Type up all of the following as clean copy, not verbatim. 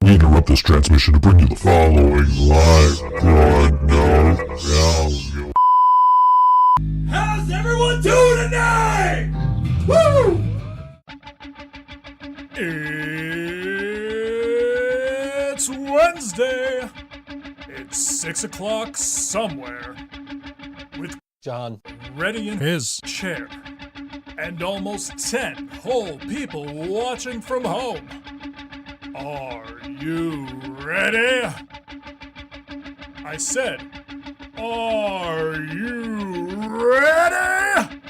We interrupt this transmission to bring you the following live broadcast. How's everyone doing tonight? Woo! It's Wednesday. It's 6 o'clock somewhere. With John ready in his chair. And almost 10 whole people watching from home. Are you ready? I said, are you ready?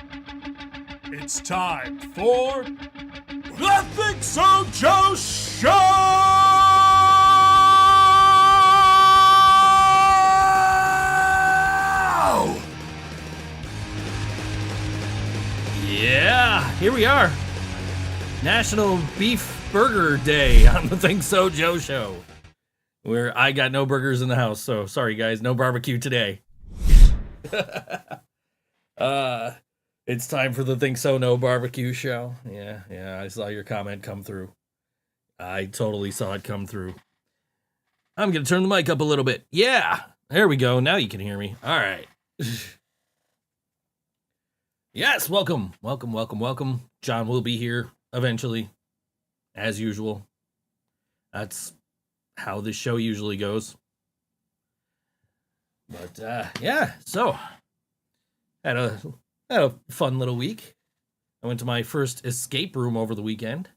It's time for the ThinkSoJoE Show! Yeah, here we are. National Beef Burger Day on the ThinkSoJoE Show, where I got no burgers in the house, so sorry guys, no barbecue today. It's time for the ThinkSoNo barbecue show. Yeah, I saw your comment come through. I totally saw it come through. I'm gonna turn the mic up a little bit. Yeah, there we go. Now you can hear me. All right. Yes, welcome. John will be here eventually, as usual. That's how this show usually goes. But yeah, so had a fun little week. I went to my first escape room over the weekend.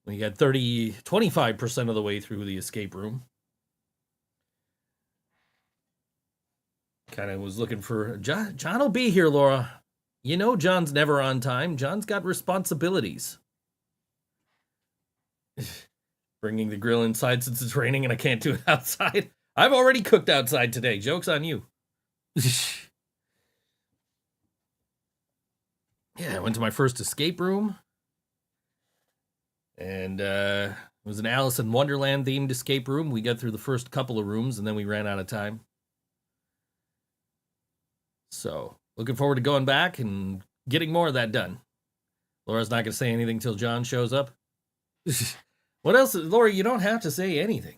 We got 25% of the way through the escape room. Kind of was looking for John will be here, Laura. You know John's never on time. John's got responsibilities. Bringing the grill inside since it's raining and I can't do it outside. I've already cooked outside today. Joke's on you. Yeah, I went to my first escape room. And it was an Alice in Wonderland themed escape room. We got through the first couple of rooms and then we ran out of time. So, looking forward to going back and getting more of that done. Laura's not going to say anything till John shows up. What else? Laura, you don't have to say anything.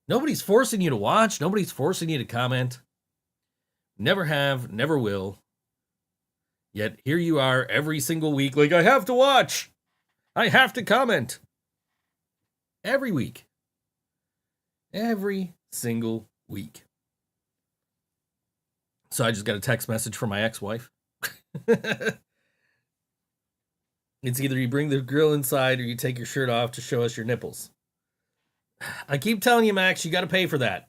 Nobody's forcing you to watch. Nobody's forcing you to comment. Never have, never will. Yet here you are every single week like, I have to watch. I have to comment. Every week. Every single week. So I just got a text message from my ex-wife. It's either you bring the grill inside or you take your shirt off to show us your nipples. I keep telling you, Max, you got to pay for that.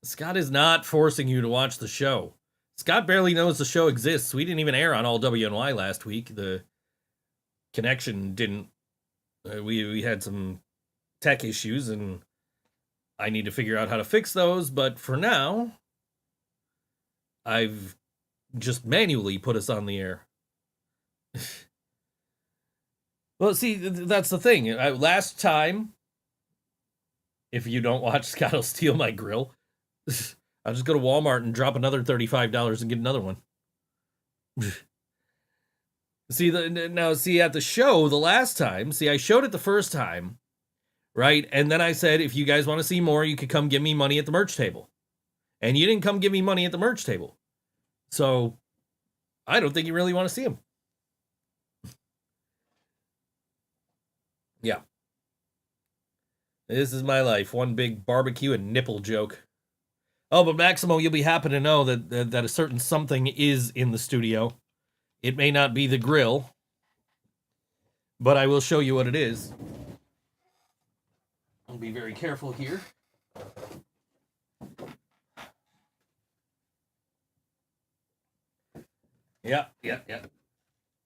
Scott is not forcing you to watch the show. Scott barely knows the show exists. We didn't even air on all WNY last week. The connection didn't. We had some tech issues and I need to figure out how to fix those, but for now, I've just manually put us on the air. Well, see, that's the thing. Last time, if you don't watch, Scott will steal my grill. I'll just go to Walmart and drop another $35 and get another one. See, at the show, the last time, I showed it the first time. Right? And then I said, if you guys want to see more, you could come give me money at the merch table. And you didn't come give me money at the merch table. So, I don't think you really want to see them. Yeah. This is my life. One big barbecue and nipple joke. Oh, but Maximo, you'll be happy to know that a certain something is in the studio. It may not be the grill, but I will show you what it is. I'll be very careful here. Yeah.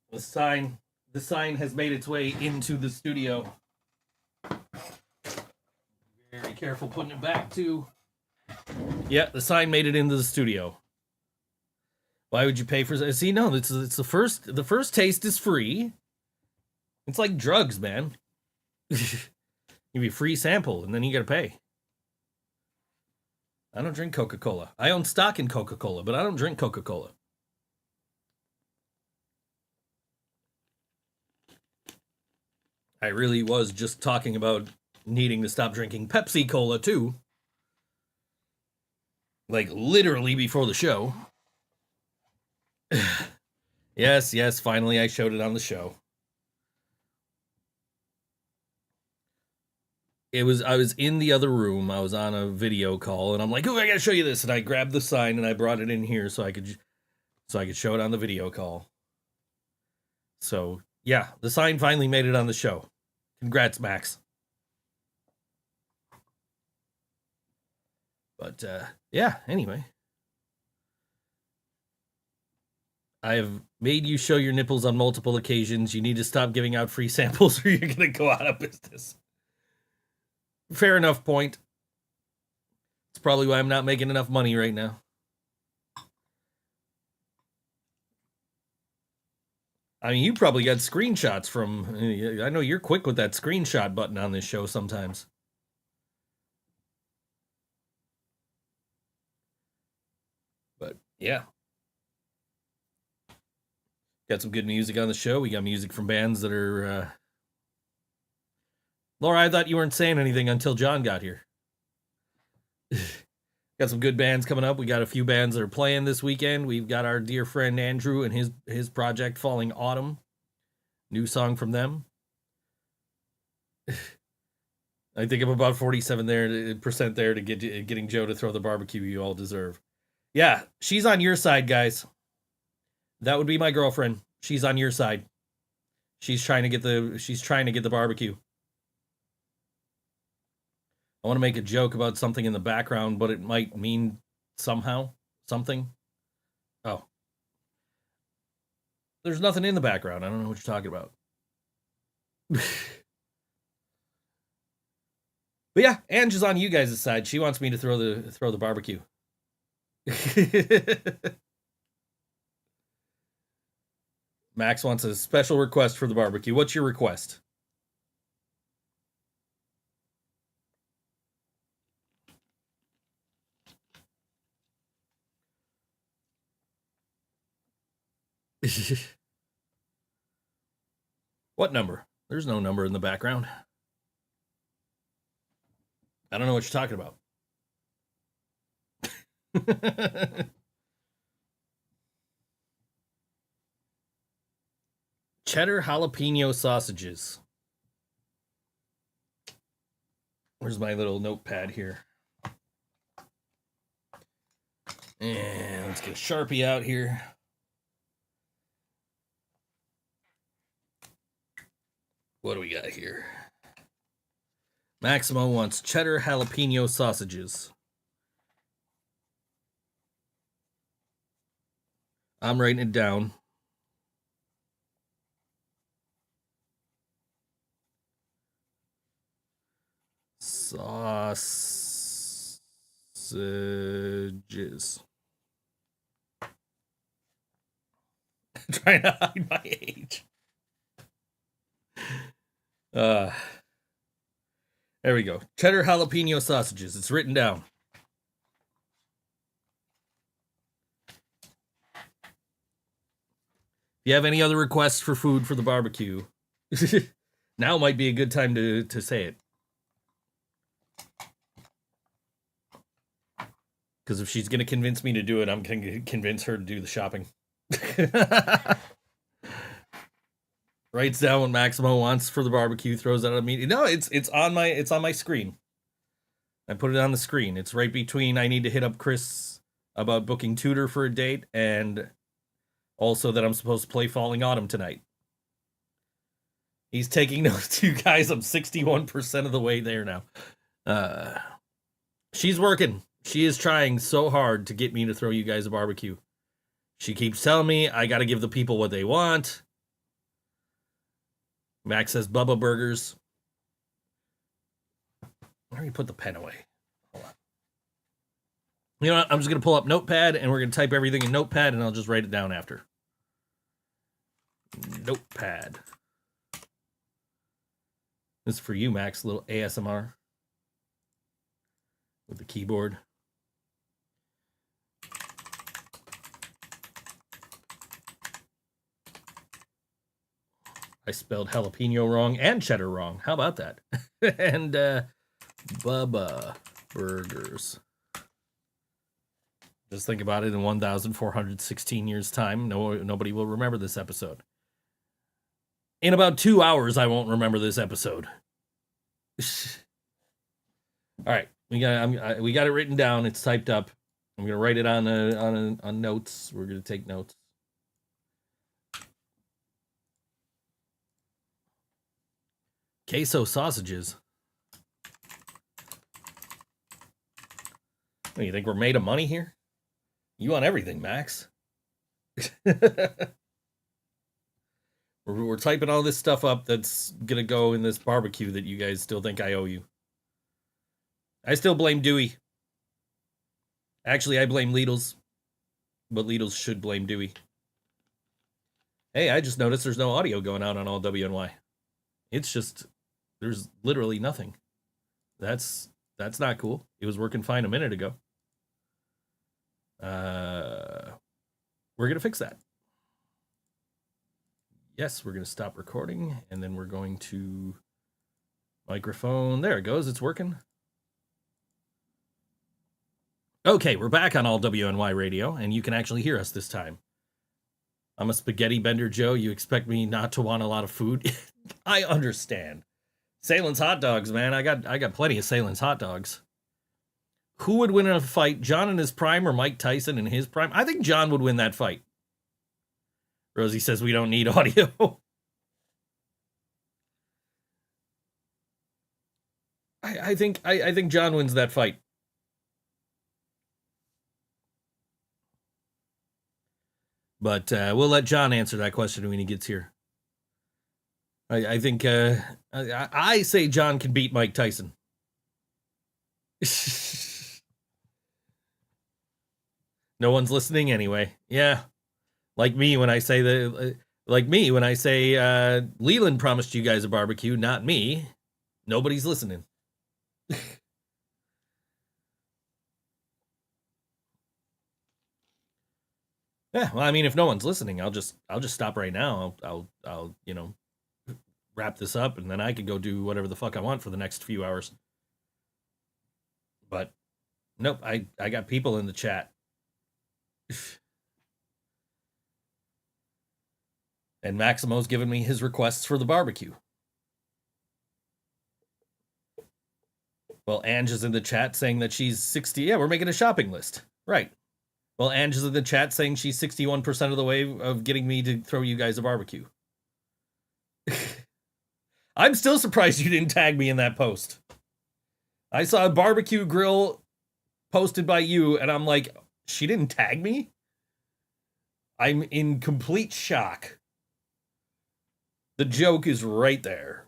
The sign has made its way into the studio. Very careful putting it back too. Yeah, the sign made it into the studio. Why would you pay for it? See, no, it's the first taste is free. It's like drugs, man. Give you a free sample, and then you gotta pay. I don't drink Coca-Cola. I own stock in Coca-Cola, but I don't drink Coca-Cola. I really was just talking about needing to stop drinking Pepsi Cola too. Like literally before the show. Yes, finally I showed it on the show. I was in the other room. I was on a video call, and I'm like, "Oh, I gotta show you this." And I grabbed the sign and I brought it in here so I could show it on the video call. So yeah, the sign finally made it on the show. Congrats, Max. But yeah, anyway. I have made you show your nipples on multiple occasions. You need to stop giving out free samples or you're going to go out of business. Fair enough point. It's probably why I'm not making enough money right now. I mean, you probably got screenshots from... I know you're quick with that screenshot button on this show sometimes. But, yeah. Got some good music on the show. We got music from bands that are... Laura, I thought you weren't saying anything until John got here. Got some good bands coming up. We got a few bands that are playing this weekend. We've got our dear friend Andrew and his project Falling Autumn. New song from them. I think I'm about 47% there to getting Joe to throw the barbecue you all deserve. Yeah, she's on your side, guys. That would be my girlfriend. She's on your side. She's trying to get the barbecue. I want to make a joke about something in the background, but it might mean somehow something. Oh. There's nothing in the background. I don't know what you're talking about. But yeah, Ange is on you guys' side. She wants me to throw the barbecue. Max wants a special request for the barbecue. What's your request? What number? There's no number in the background. I don't know what you're talking about. Cheddar jalapeno sausages. Where's my little notepad here? And let's get a Sharpie out here. What do we got here? Maximo wants cheddar jalapeno sausages. I'm writing it down. Sausages. Trying to hide my age. There we go. Cheddar jalapeno sausages. It's written down. If you have any other requests for food for the barbecue, now might be a good time to say it. Because if she's going to convince me to do it, I'm going to convince her to do the shopping. Writes down what Maximo wants for the barbecue, throws out a meeting. No, it's on my screen. I put it on the screen. It's right between I need to hit up Chris about booking Tudor for a date and also that I'm supposed to play Falling Autumn tonight. He's taking notes, you guys. I'm 61% of the way there now. She's working. She is trying so hard to get me to throw you guys a barbecue. She keeps telling me I got to give the people what they want. Max says Bubba Burgers. Where do you put the pen away? Hold on. You know what? I'm just going to pull up Notepad, and we're going to type everything in Notepad, and I'll just write it down after. Notepad. This is for you, Max. A little ASMR. With the keyboard. I spelled jalapeno wrong and cheddar wrong. How about that? And Bubba Burgers. Just think about it, in 1,416 years' time, nobody will remember this episode. In about 2 hours, I won't remember this episode. All right, we got it written down. It's typed up. I'm gonna write it on notes. We're gonna take notes. Queso sausages. What, do you think we're made of money here? You want everything, Max. We're typing all this stuff up that's gonna go in this barbecue that you guys still think I owe you. I still blame Dewey. Actually, I blame Lidl's, but Lidl's should blame Dewey. Hey, I just noticed there's no audio going out on all WNY. It's just, there's literally nothing. That's not cool. It was working fine a minute ago. We're going to fix that. Yes, we're going to stop recording, and then we're going to microphone. There it goes. It's working. Okay, we're back on all WNY radio, and you can actually hear us this time. I'm a spaghetti bender, Joe. You expect me not to want a lot of food? I understand. Salem's hot dogs, man. I got plenty of Salem's hot dogs. Who would win in a fight, John in his prime or Mike Tyson in his prime? I think John would win that fight. Rosie says we don't need audio. I think John wins that fight. But we'll let John answer that question when he gets here. I think I say John can beat Mike Tyson. No one's listening anyway. Yeah, like me when I say Leland promised you guys a barbecue, not me. Nobody's listening. Yeah, well, I mean, if no one's listening, I'll just stop right now. I'll wrap this up, and then I could go do whatever the fuck I want for the next few hours. But nope, I got people in the chat. And Maximo's given me his requests for the barbecue. Well, Ange is in the chat saying that she's 60. Yeah, we're making a shopping list. Right. Well, Ange is in the chat saying she's 61% of the way of getting me to throw you guys a barbecue. I'm still surprised you didn't tag me in that post. I saw a barbecue grill posted by you, and I'm like, she didn't tag me? I'm in complete shock. The joke is right there.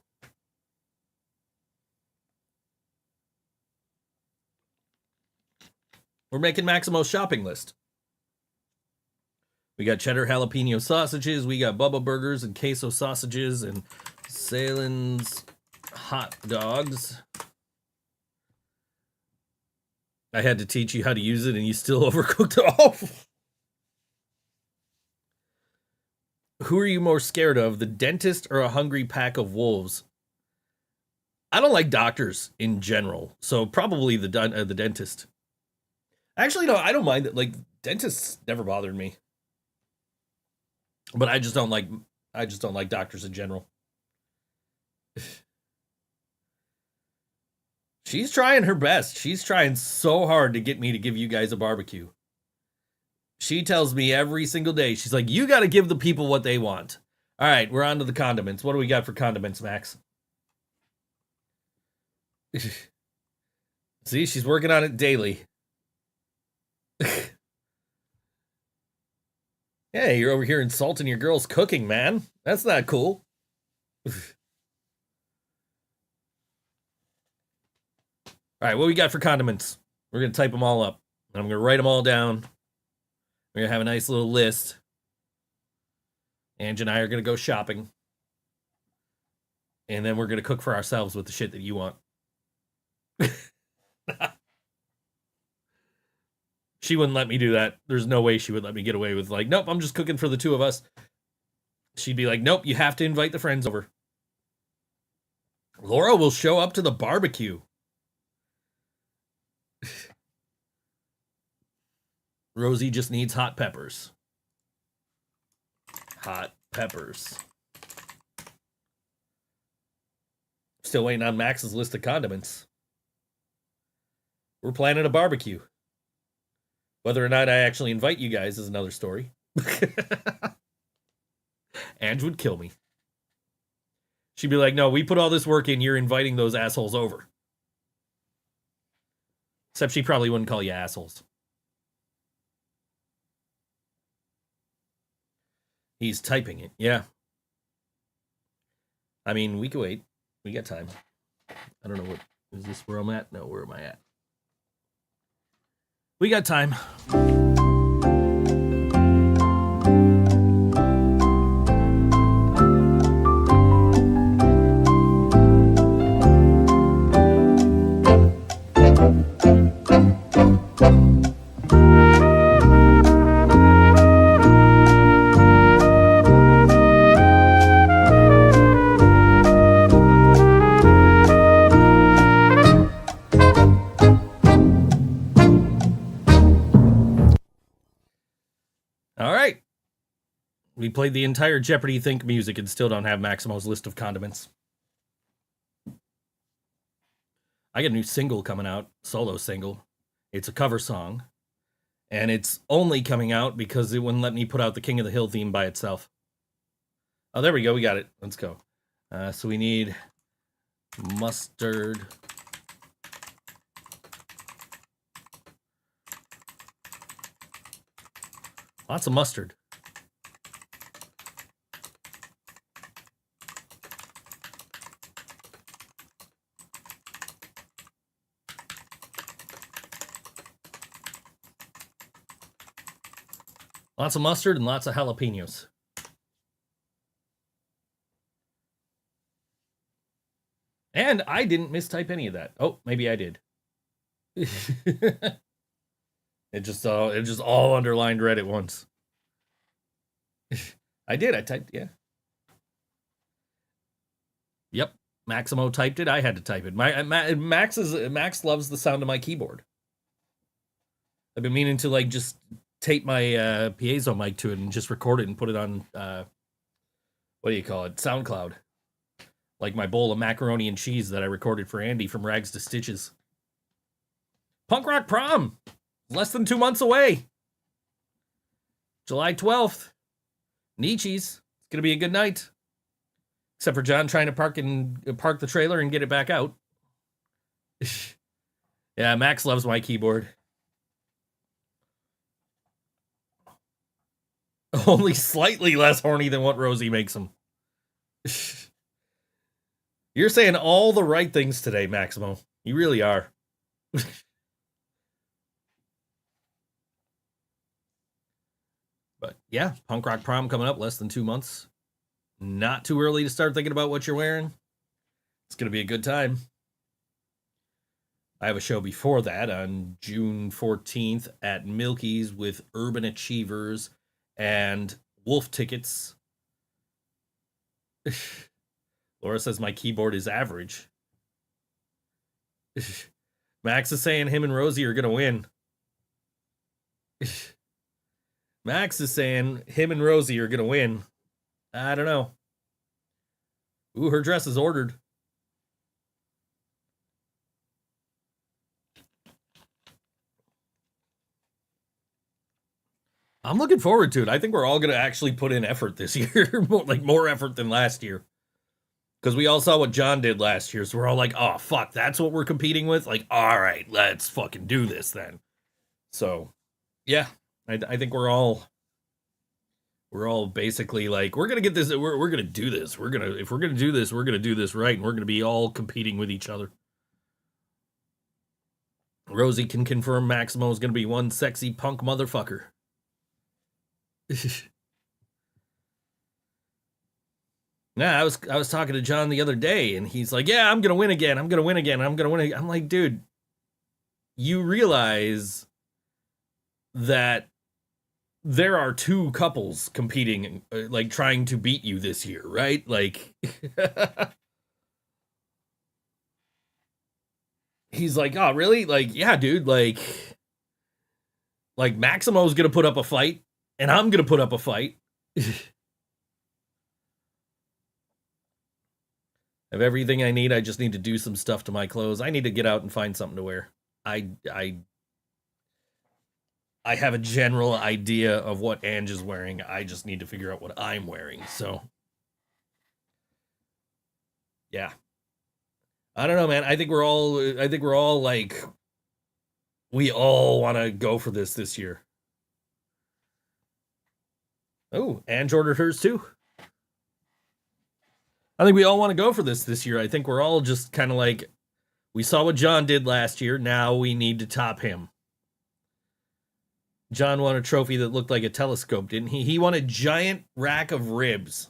We're making Maximo's shopping list. We got cheddar jalapeno sausages. We got Bubba burgers and queso sausages and Salem's hot dogs. I had to teach you how to use it and you still overcooked it all. Who are you more scared of, the dentist or a hungry pack of wolves? I don't like doctors in general, so probably the dentist. Actually, no, I don't mind it. Like, dentists never bothered me. But I just don't like doctors in general. She's trying her best. She's trying so hard to get me to give you guys a barbecue. She tells me every single day, she's like, you got to give the people what they want. All right, we're on to the condiments. What do we got for condiments, Max? See, she's working on it daily. Yeah, you're over here insulting your girl's cooking, man. That's not cool. All right, what we got for condiments? We're going to type them all up. And I'm going to write them all down. We're going to have a nice little list. Ange and I are going to go shopping. And then we're going to cook for ourselves with the shit that you want. She wouldn't let me do that. There's no way she would let me get away with, like, nope, I'm just cooking for the two of us. she'd be like, nope, you have to invite the friends over. Laura will show up to the barbecue. Rosie just needs hot peppers. Hot peppers. Still waiting on Max's list of condiments. We're planning a barbecue. Whether or not I actually invite you guys is another story. Ange would kill me. She'd be like, no, we put all this work in, you're inviting those assholes over. Except she probably wouldn't call you assholes. He's typing it, yeah. I mean, we can wait. We got time. I don't know what... Is this where I'm at? No, where am I at? We got time. We played the entire Jeopardy Think music and still don't have Maximo's list of condiments. I got a new single coming out, solo single. It's a cover song. And it's only coming out because it wouldn't let me put out the King of the Hill theme by itself. Oh, there we go. We got it. Let's go. So we need mustard. Lots of mustard. Lots of mustard and lots of jalapenos. And I didn't mistype any of that. Oh, maybe I did. It just all underlined red at once. I did. I typed, yeah. Yep. Maximo typed it. I had to type it. Max loves the sound of my keyboard. I've been meaning to just tape my piezo mic to it and just record it and put it on what do you call it? SoundCloud. Like my bowl of macaroni and cheese that I recorded for Andy from Rags to Stitches. Punk Rock Prom. Less than 2 months away. July 12th. Nietzsche's. It's going to be a good night. Except for John trying to park the trailer and get it back out. Yeah, Max loves my keyboard. Only slightly less horny than what Rosie makes him. You're saying all the right things today, Maximo. You really are. But yeah, Punk Rock Prom coming up, less than 2 months. Not too early to start thinking about what you're wearing. It's going to be a good time. I have a show before that on June 14th at Milky's with Urban Achievers and Wolf Tickets. Laura says my keyboard is average. Max is saying him and Rosie are going to win. Max is saying him and Rosie are going to win. I don't know. Ooh, her dress is ordered. I'm looking forward to it. I think we're all going to actually put in effort this year. More effort than last year. Because we all saw what John did last year. So we're all like, oh, fuck, that's what we're competing with? All right, let's fucking do this then. So, yeah, I think we're all basically we're going to get this. We're going to do this. If we're going to do this, we're going to do this right. And we're going to be all competing with each other. Rosie can confirm Maximo is going to be one sexy punk motherfucker. Yeah, I was talking to John the other day, and he's like, "Yeah, I'm gonna win again. I'm gonna win again. I'm gonna win again." I'm like, dude, you realize that there are two couples competing, like trying to beat you this year, right? Like, he's like, oh, really? Like, yeah, dude. Like Maximo's gonna put up a fight, and I'm gonna put up a fight. I have everything I need. I just need to do some stuff to my clothes. I need to get out and find something to wear. I have a general idea of what Ange is wearing. I just need to figure out what I'm wearing. So, yeah. I don't know, man. I think we're all like, we all want to go for this year. Oh, Ange ordered hers too. I think we all want to go for this year. I think we're all just kind of like, we saw what John did last year. Now we need to top him. John won a trophy that looked like a telescope, didn't he? He won a giant rack of ribs.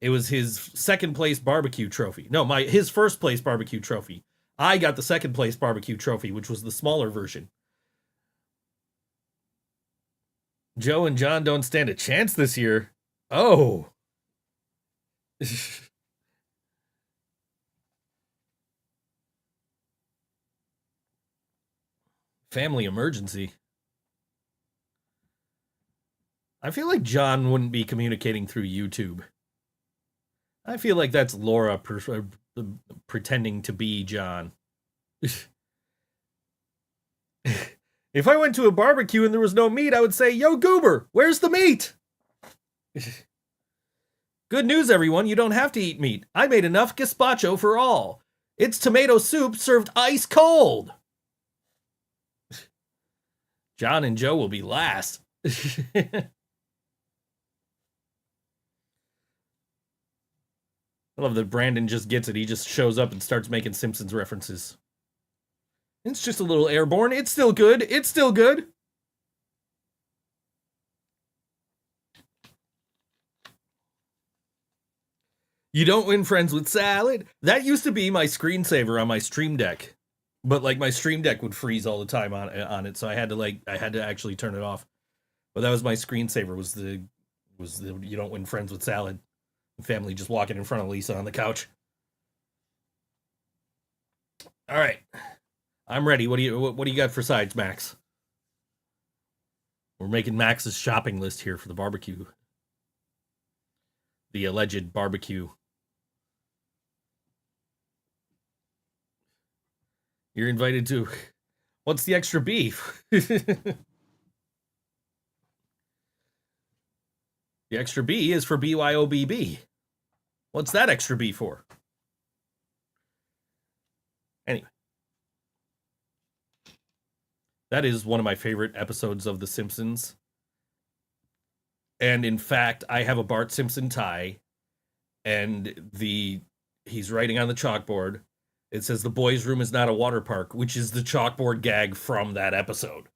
It was his second place barbecue trophy. No, his first place barbecue trophy. I got the second place barbecue trophy, which was the smaller version. Joe and John don't stand a chance this year. Oh. Family emergency. I feel like John wouldn't be communicating through YouTube. I feel like that's Laura pretending to be John. If I went to a barbecue and there was no meat, I would say, yo, Goober, where's the meat? Good news, everyone. You don't have to eat meat. I made enough gazpacho for all. It's tomato soup served ice cold. John and Joe will be last. I love that Brandon just gets it. He just shows up and starts making Simpsons references. It's just a little airborne. It's still good. It's still good. You don't win friends with salad. That used to be my screensaver on my Stream Deck. But like my Stream Deck would freeze all the time on it, so I had to actually turn it off. But that was my screensaver, was the you don't win friends with salad. Family just walking in front of Lisa on the couch. All right, I'm ready. What do you got for sides, Max? We're making Max's shopping list here for the barbecue, the alleged barbecue. You're invited to. What's the extra beef? The extra B is for BYOBB. What's that extra B for? Anyway. That is one of my favorite episodes of The Simpsons. And in fact, I have a Bart Simpson tie. And he's writing on the chalkboard. It says, "The boys' room is not a water park," which is the chalkboard gag from that episode.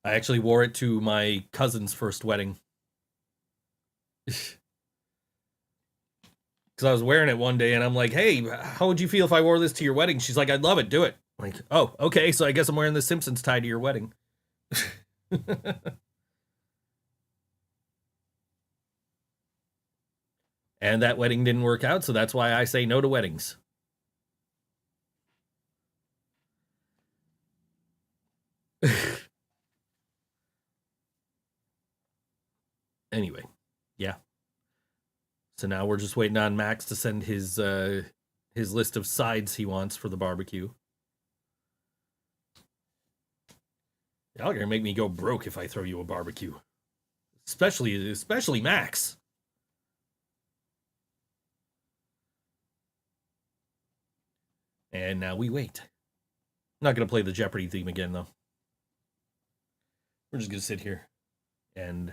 I actually wore it to my cousin's first wedding. Because I was wearing it one day and I'm like, hey, how would you feel if I wore this to your wedding? She's like, I'd love it. Do it. I'm like, oh, okay. So I guess I'm wearing the Simpsons tie to your wedding. And that wedding didn't work out. So that's why I say no to weddings. Anyway, yeah. So now we're just waiting on Max to send his list of sides he wants for the barbecue. Y'all are gonna make me go broke if I throw you a barbecue. Especially Max. And now we wait. I'm not gonna play the Jeopardy theme again though. We're just gonna sit here. And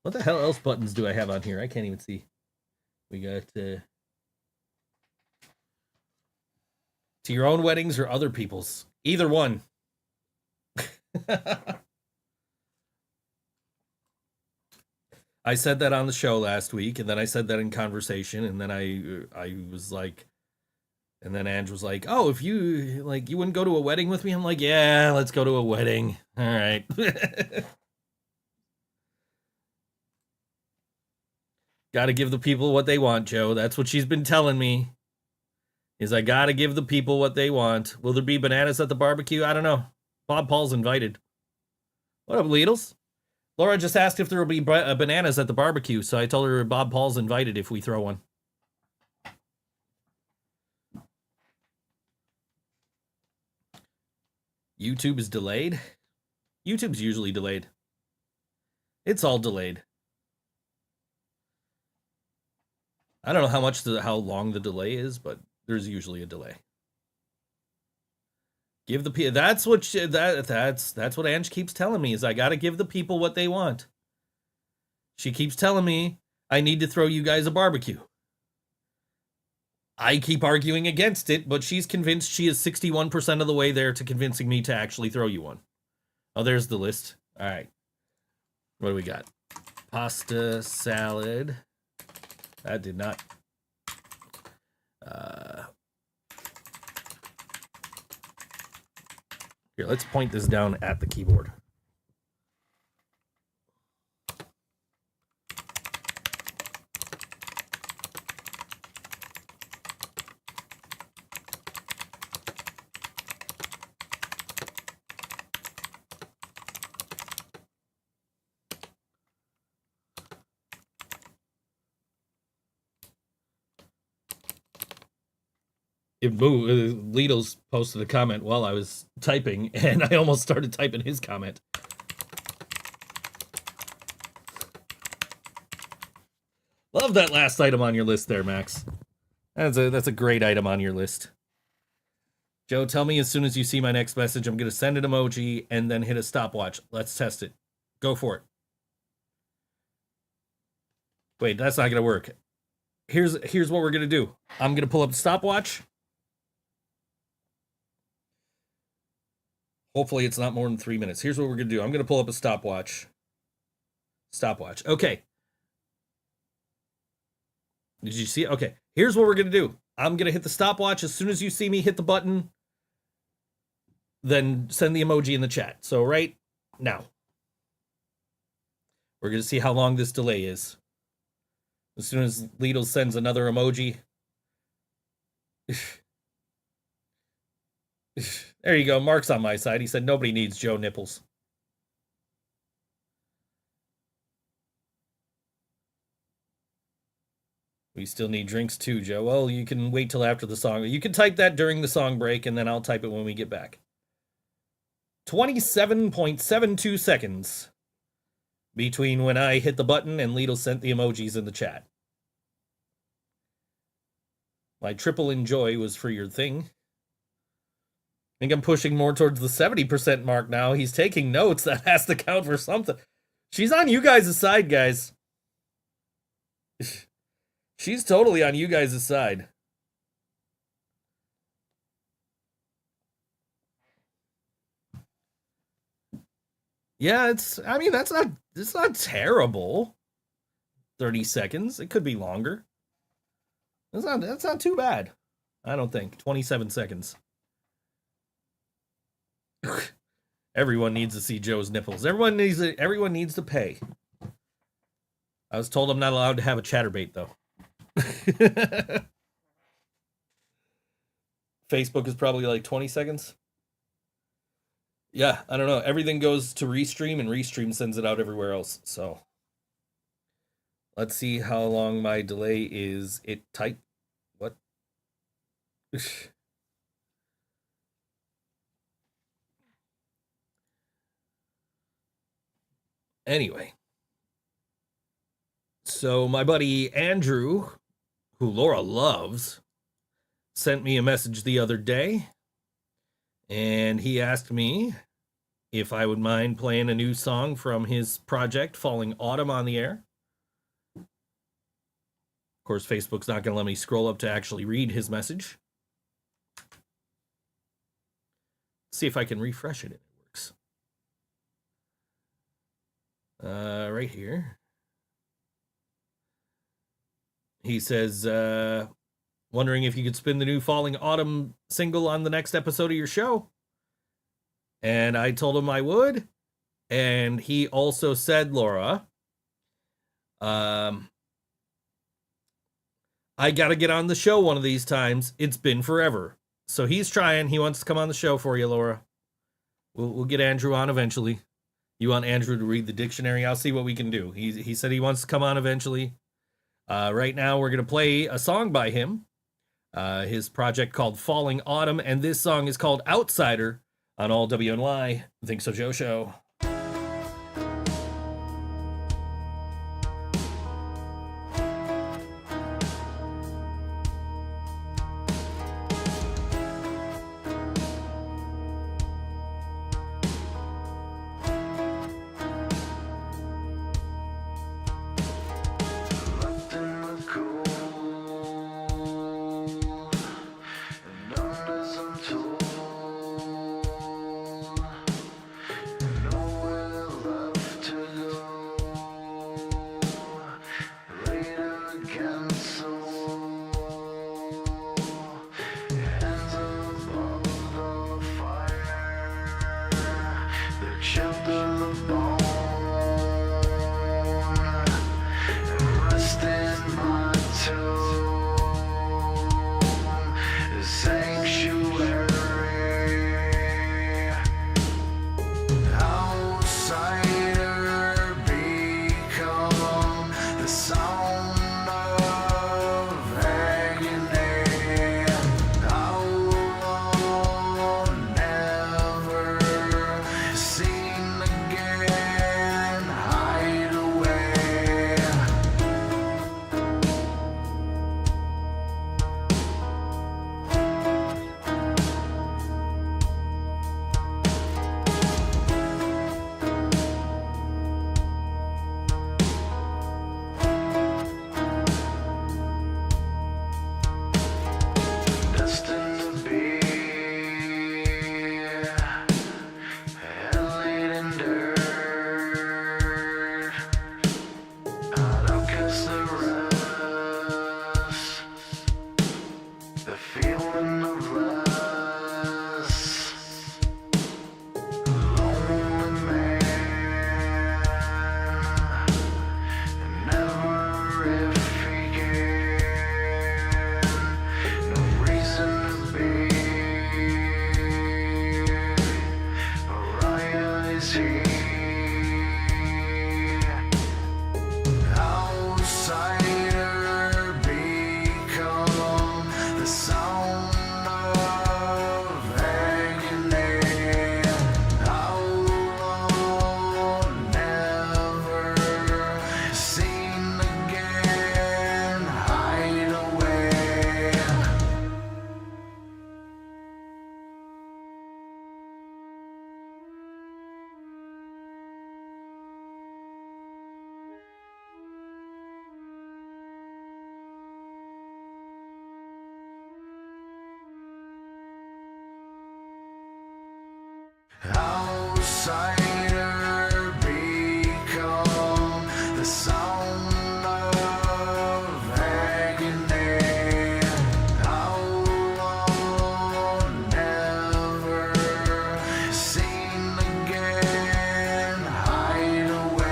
what the hell else buttons do I have on here? I can't even see. We got to your own weddings or other people's. Either one. I said that on the show last week, and then I said that in conversation, and then I was like, And then Ange was like, "Oh, if you like, you wouldn't go to a wedding with me?" I'm like, "Yeah, let's go to a wedding. All right." Got to give the people what they want, Joe. That's what she's been telling me. Is I got to give the people what they want. Will there be bananas at the barbecue? I don't know. Bob Paul's invited. What up, Leedles? Laura just asked if there will be bananas at the barbecue, so I told her Bob Paul's invited if we throw one. YouTube is delayed? YouTube's usually delayed. It's all delayed. I don't know how long the delay is, but there's usually a delay. Give the that's what that's what Ange keeps telling me is I got to give the people what they want. She keeps telling me I need to throw you guys a barbecue. I keep arguing against it, but she's convinced she is 61% of the way there to convincing me to actually throw you one. Oh, there's the list. All right. What do we got? Pasta, salad. That did not. Here, let's point this down at the keyboard. Lidl's posted a comment while I was typing, and I almost started typing his comment. Love that last item on your list there, Max. That's a great item on your list. Joe, tell me as soon as you see my next message, I'm going to send an emoji and then hit a stopwatch. Let's test it. Go for it. Wait, that's not going to work. Here's what we're going to do. I'm going to pull up the stopwatch. Hopefully it's not more than 3 minutes. Here's what we're going to do. I'm going to pull up a stopwatch. Stopwatch. Okay. Did you see it? Okay. Here's what we're going to do. I'm going to hit the stopwatch. As soon as you see me hit the button, then send the emoji in the chat. So right now, we're going to see how long this delay is. As soon as Lidl sends another emoji. There you go. Mark's on my side. He said nobody needs Joe nipples. We still need drinks too, Joe. Well, you can wait till after the song. You can type that during the song break, and then I'll type it when we get back. 27.72 seconds between when I hit the button and Lidl sent the emojis in the chat. My triple enjoy was for your thing. I think I'm pushing more towards the 70% mark now. He's taking notes. That has to count for something. She's on you guys' side, guys. She's totally on you guys' side. Yeah, it's not terrible. 30 seconds. It could be longer. That's not too bad. I don't think. 27 seconds. Everyone needs to see Joe's nipples. Everyone needs to pay. I was told I'm not allowed to have a chatterbait though. Facebook is probably like 20 seconds. Yeah, I don't know. Everything goes to Restream and Restream sends it out everywhere else. So let's see how long my delay is. It type what? Anyway. So my buddy Andrew, who Laura loves, sent me a message the other day, and he asked me if I would mind playing a new song from his project, Falling Autumn, on the air. Of course, Facebook's not going to let me scroll up to actually read his message. Let's see if I can refresh it. It works. Right here. He says, wondering if you could spin the new Falling Autumn single on the next episode of your show. And I told him I would. And he also said, Laura, I got to get on the show one of these times. It's been forever. So he's trying. He wants to come on the show for you, Laura. We'll get Andrew on eventually. You want Andrew to read the dictionary? I'll see what we can do. He said he wants to come on eventually. Right now, we're going to play a song by him. His project called Falling Autumn. And this song is called Outsider on all WNY. Think So Joe Show. Outsider become the sound of agony. How long never seen again? Hide away.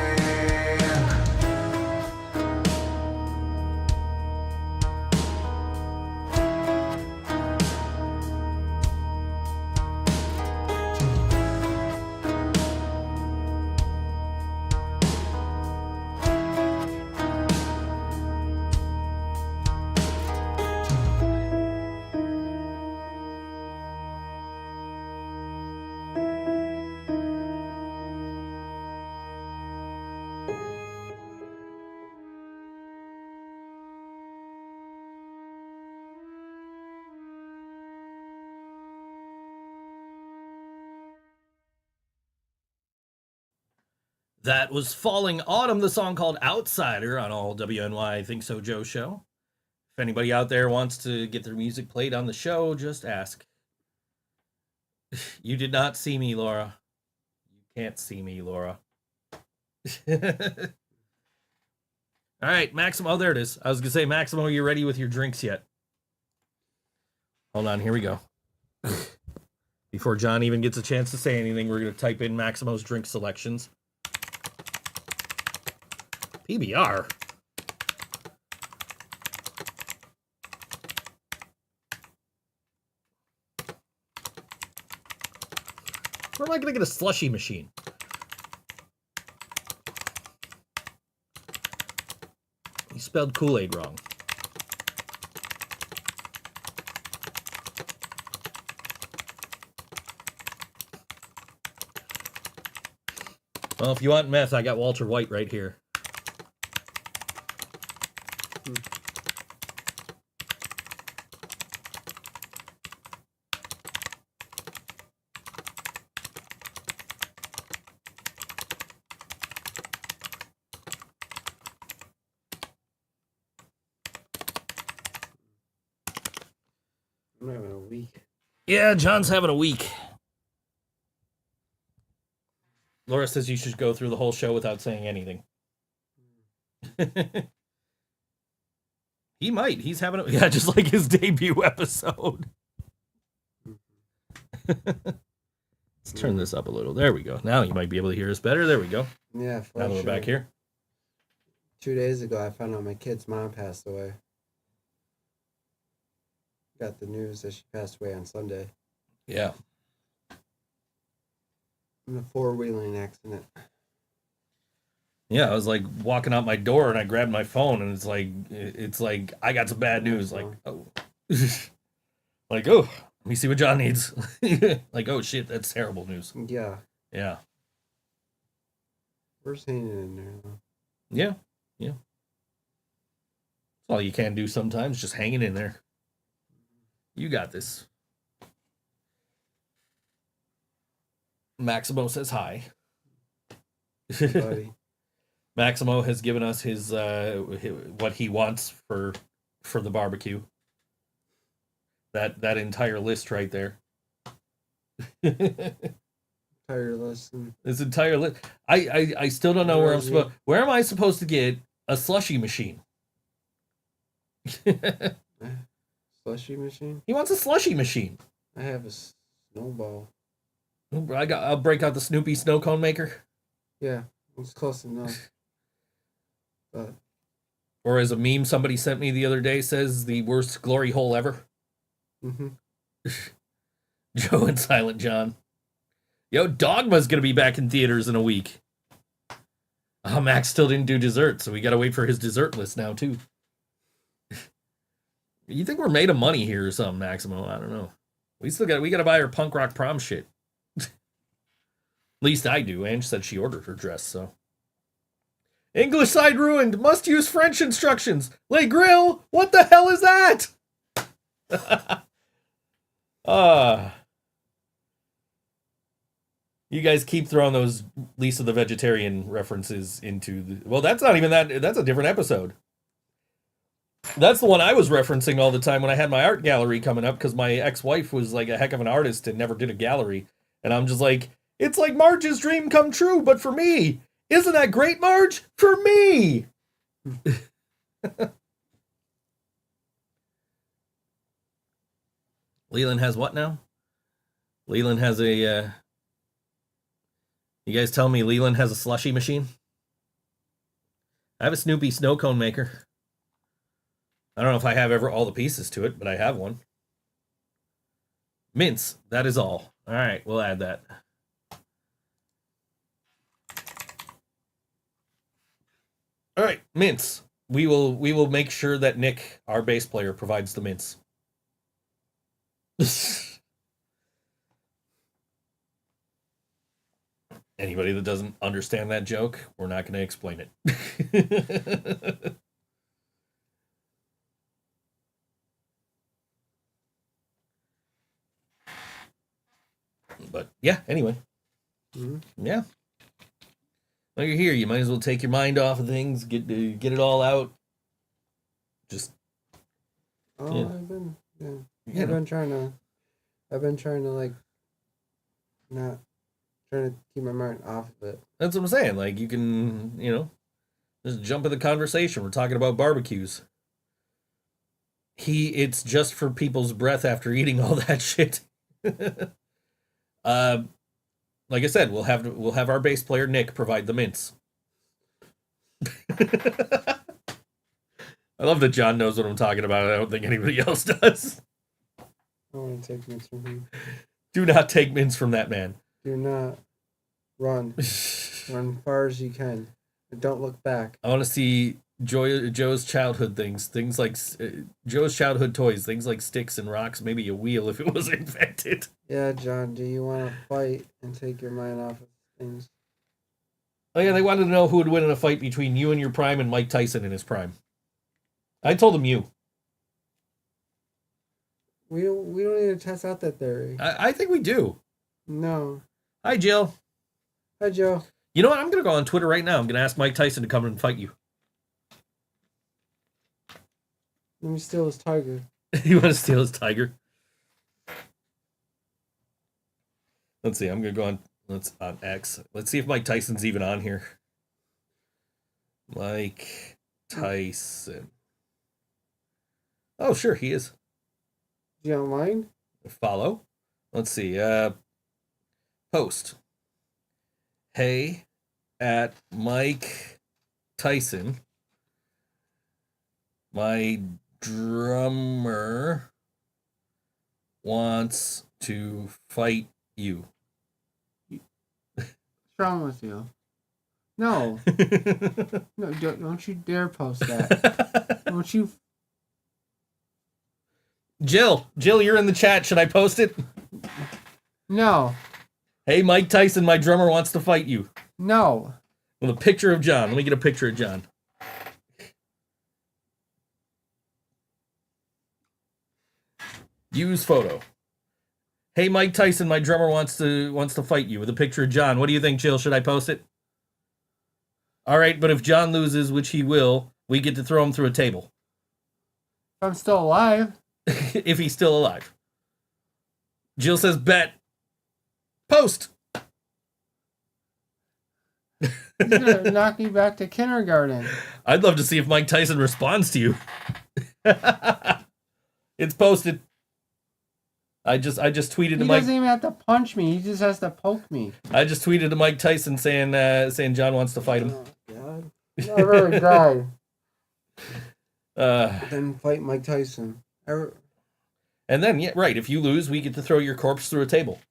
That was Falling Autumn, the song called Outsider on all WNY Think So Joe Show. If anybody out there wants to get their music played on the show, just ask. You did not see me, Laura. You can't see me, Laura. All right, Maximo. Oh, there it is. I was going to say, Maximo, are you ready with your drinks yet? Hold on, here we go. Before John even gets a chance to say anything, we're going to type in Maximo's drink selections. PBR. Where am I going to get a slushy machine? You spelled Kool-Aid wrong. Well, if you want meth, I got Walter White right here. I'm having a week. Yeah, John's having a week. Laura says you should go through the whole show without saying anything. He might. He's having a... Yeah, just like his debut episode. Let's turn this up a little. There we go. Now you might be able to hear us better. There we go. Yeah, Now that we're back here. 2 days ago, I found out my kid's mom passed away. Got the news that she passed away on Sunday Yeah. in a four-wheeling accident. Yeah, I was like walking out my door and I grabbed my phone and it's like I got some bad news. Like, oh. Like, oh, let me see what John needs. Like, oh shit, that's terrible news. Yeah, Yeah. we're seeing it in there though. Yeah. Yeah. That's all you can do sometimes, just hanging in there. You got this. Maximo says hi. Buddy. Maximo has given us his what he wants for the barbecue. That entire list right there. Tireless and This entire list. I still don't know where I'm supposed. Where am I supposed to get a slushy machine? slushy machine. He wants a slushy machine. I have a snowball. I'll break out the Snoopy snow cone maker. Yeah, it's close enough. But Or as a meme somebody sent me the other day says, the worst glory hole ever. Joe and Silent John. Yo, Dogma's gonna be back in theaters in a week. Oh, Max still didn't do dessert, so we gotta wait for his dessert list now too. You think we're made of money here or something, Maximo? I don't know. We gotta buy her punk rock prom shit. At least I do. Ange said she ordered her dress, so. English side ruined. Must use French instructions. Le Grill. What the hell is that? You guys keep throwing those Lisa the Vegetarian references into the... Well, that's not even that. That's a different episode. That's the one I was referencing all the time when I had my art gallery coming up because my ex-wife was like a heck of an artist and never did a gallery. And I'm just like, it's like Marge's dream come true, but for me. Isn't that great, Marge? For me! Leland has what now? Leland has a... You guys tell me Leland has a slushy machine? I have a Snoopy snow cone maker. I don't know if I have all the pieces to it, but I have one. Mints, that is all. All right, we'll add that. All right, mints. We will make sure that Nick, our bass player, provides the mints. Anybody that doesn't understand that joke, we're not going to explain it. But yeah, anyway. Yeah. While you're here, you might as well take your mind off of things, get it all out. Just. oh, Yeah. I've been trying to like not trying to keep my mind off of it. That's what I'm saying. Like you can, just jump in the conversation. We're talking about barbecues. It's just for people's breath after eating all that shit. Like I said, we'll have our bass player Nick provide the mints. I love that John knows what I'm talking about. I don't think anybody else does. I want to take mints from him. Do not take mints from that man. Do not run. Run far as you can. And don't look back. I want to see Joe's childhood things like Joe's childhood toys, things like sticks and rocks, maybe a wheel if it was invented. Yeah, John, do you want to fight and take your mind off of things? Oh yeah, they wanted to know who would win in a fight between you in your prime and Mike Tyson in his prime. I told them you. We don't need to test out that theory. I think we do. No. Hi, Jill. Hi, Joe. You know what? I'm going to go on Twitter right now. I'm going to ask Mike Tyson to come and fight you. Let me steal his tiger. You want to steal his tiger? Let's see. I'm going to go on X. Let's see if Mike Tyson's even on here. Mike Tyson. Oh, sure, he is. You don't mind? Follow. Let's see. Post. Hey, at Mike Tyson. My drummer wants to fight you. What's wrong with you? No. No, don't you dare post that. Don't you... Jill, you're in the chat. Should I post it? No. Hey, Mike Tyson, my drummer wants to fight you. No. With a picture of John. Let me get a picture of John. Use photo. Hey, Mike Tyson, my drummer wants to fight you with a picture of John. What do you think, Jill? Should I post it? All right, but if John loses, which he will, we get to throw him through a table. If I'm still alive. If he's still alive. Jill says, bet. Post. He's gonna knock me back to kindergarten. I'd love to see if Mike Tyson responds to you. It's posted. I just tweeted to Mike. He doesn't even have to punch me. He just has to poke me. I just tweeted to Mike Tyson saying John wants to fight him. Oh God! I really died. Uh, Then fight Mike Tyson. And then, yeah, right. If you lose, we get to throw your corpse through a table.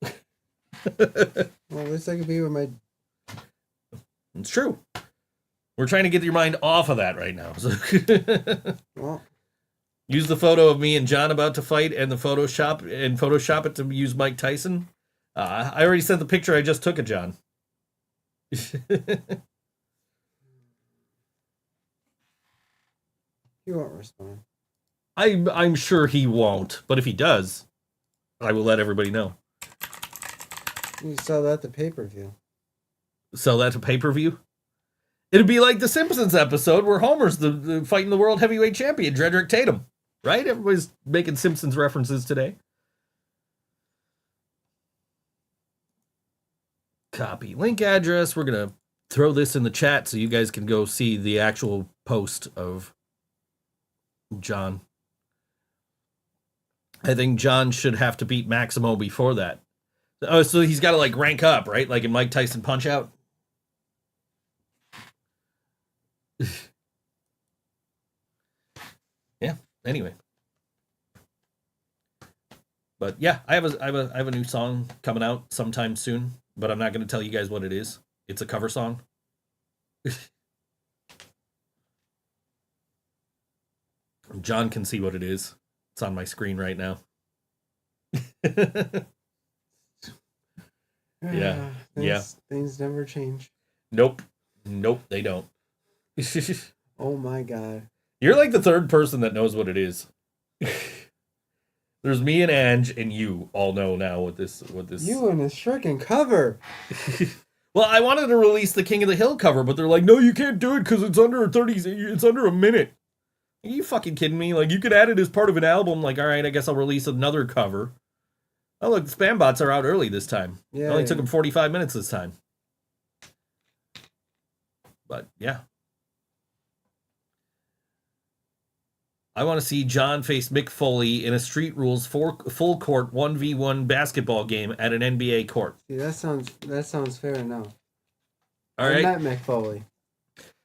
Well, at least I could be with my... It's true. We're trying to get your mind off of that right now. So Well, use the photo of me and John about to fight and the Photoshop it to use Mike Tyson. I already sent the picture I just took of John. he won't respond. I'm sure he won't, but if he does, I will let everybody know. You sell that to pay-per-view. Sell that to pay-per-view? It'd be like the Simpsons episode where Homer's the fighting the world heavyweight champion, Dredrick Tatum. Right? Everybody's making Simpsons references today. Copy link address. We're going to throw this in the chat so you guys can go see the actual post of John. I think John should have to beat Maximo before that. Oh, so he's got to like rank up, right? Like in Mike Tyson Punch-Out. Yeah. Anyway. But yeah, I have a new song coming out sometime soon, but I'm not going to tell you guys what it is. It's a cover song. John can see what it is. It's on my screen right now. Yeah. Things never change. Nope, they don't. Oh my God. You're like the third person that knows what it is. There's me and Ange, and you all know now what this. You and a freaking cover. Well, I wanted to release the King of the Hill cover, but they're like, no, you can't do it because it's under it's under a minute. Are you fucking kidding me? Like, you could add it as part of an album. Like, all right, I guess I'll release another cover. Oh, look, the spam bots are out early this time. Yeah. It only took them 45 minutes this time. But yeah. I want to see John face Mick Foley in a Street Rules full court 1v1 basketball game at an NBA court. See, that sounds fair enough. All right. I met Mick Foley.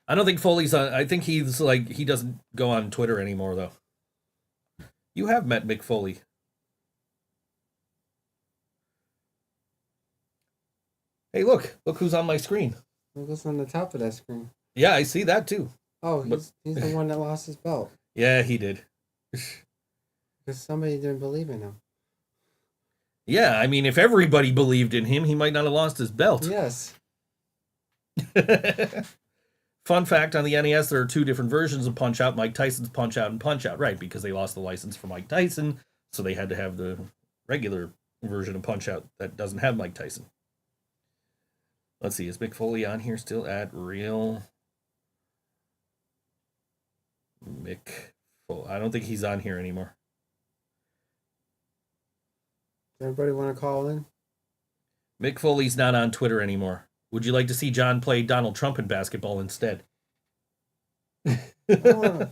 I don't think Foley's on. I think he's like, he doesn't go on Twitter anymore, though. You have met Mick Foley. Hey, look who's on my screen. Look what's on the top of that screen. Yeah, I see that too. Oh, he's the one that lost his belt. Yeah, he did. Because somebody didn't believe in him. Yeah, I mean, if everybody believed in him, he might not have lost his belt. Yes. Fun fact, on the NES, there are 2 different versions of Punch-Out. Mike Tyson's Punch-Out and Punch-Out, right, because they lost the license for Mike Tyson, so they had to have the regular version of Punch-Out that doesn't have Mike Tyson. Let's see, is Mick Foley on here still at Real Mick Foley? I don't think he's on here anymore. Does everybody want to call in? Mick Foley's not on Twitter anymore. Would you like to see John play Donald Trump in basketball instead? I'm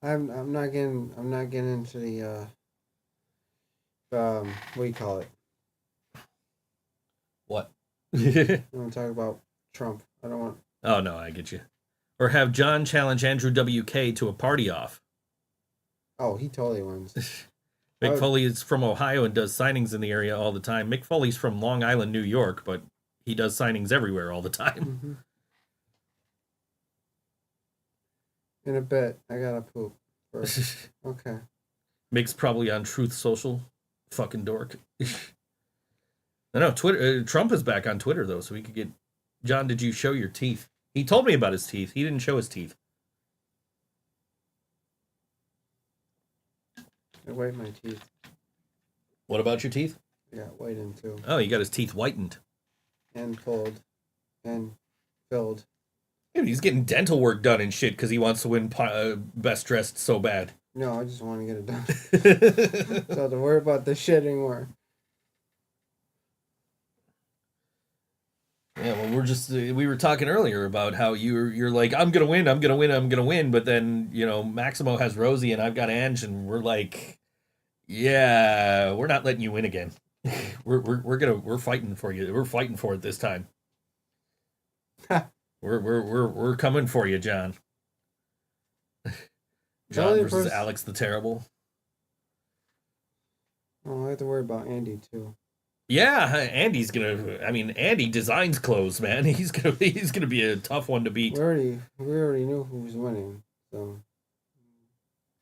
not getting into the what do you call it? What? I want to talk about Trump. I don't want. Oh no, I get you. Or have John challenge Andrew WK to a party off. Oh, he totally wins. Mick Foley is from Ohio and does signings in the area all the time. Mick Foley's from Long Island, New York, but he does signings everywhere all the time. Mm-hmm. In a bit, I gotta poop first. Okay. Mick's probably on Truth Social. Fucking dork. No, Twitter. Trump is back on Twitter though, so we could get. John, did you show your teeth? He told me about his teeth. He didn't show his teeth. I white my teeth. What about your teeth? I got whitened too. Oh, he got his teeth whitened. And pulled. And filled. Yeah, he's getting dental work done and shit because he wants to win Best Dressed so bad. No, I just want to get it done. So I don't have to worry about this shit anymore. Yeah, well, we were talking earlier about how you're like, I'm gonna win, but then, you know, Maximo has Rosie and I've got Ange, and we're like, yeah, we're not letting you win again. we're fighting for you. We're fighting for it this time. we're coming for you, John. John versus Alex the Terrible. Oh, I have to worry about Andy too. Yeah, Andy's gonna. I mean, Andy designs clothes, man. He's gonna be a tough one to beat. We already knew who was winning, so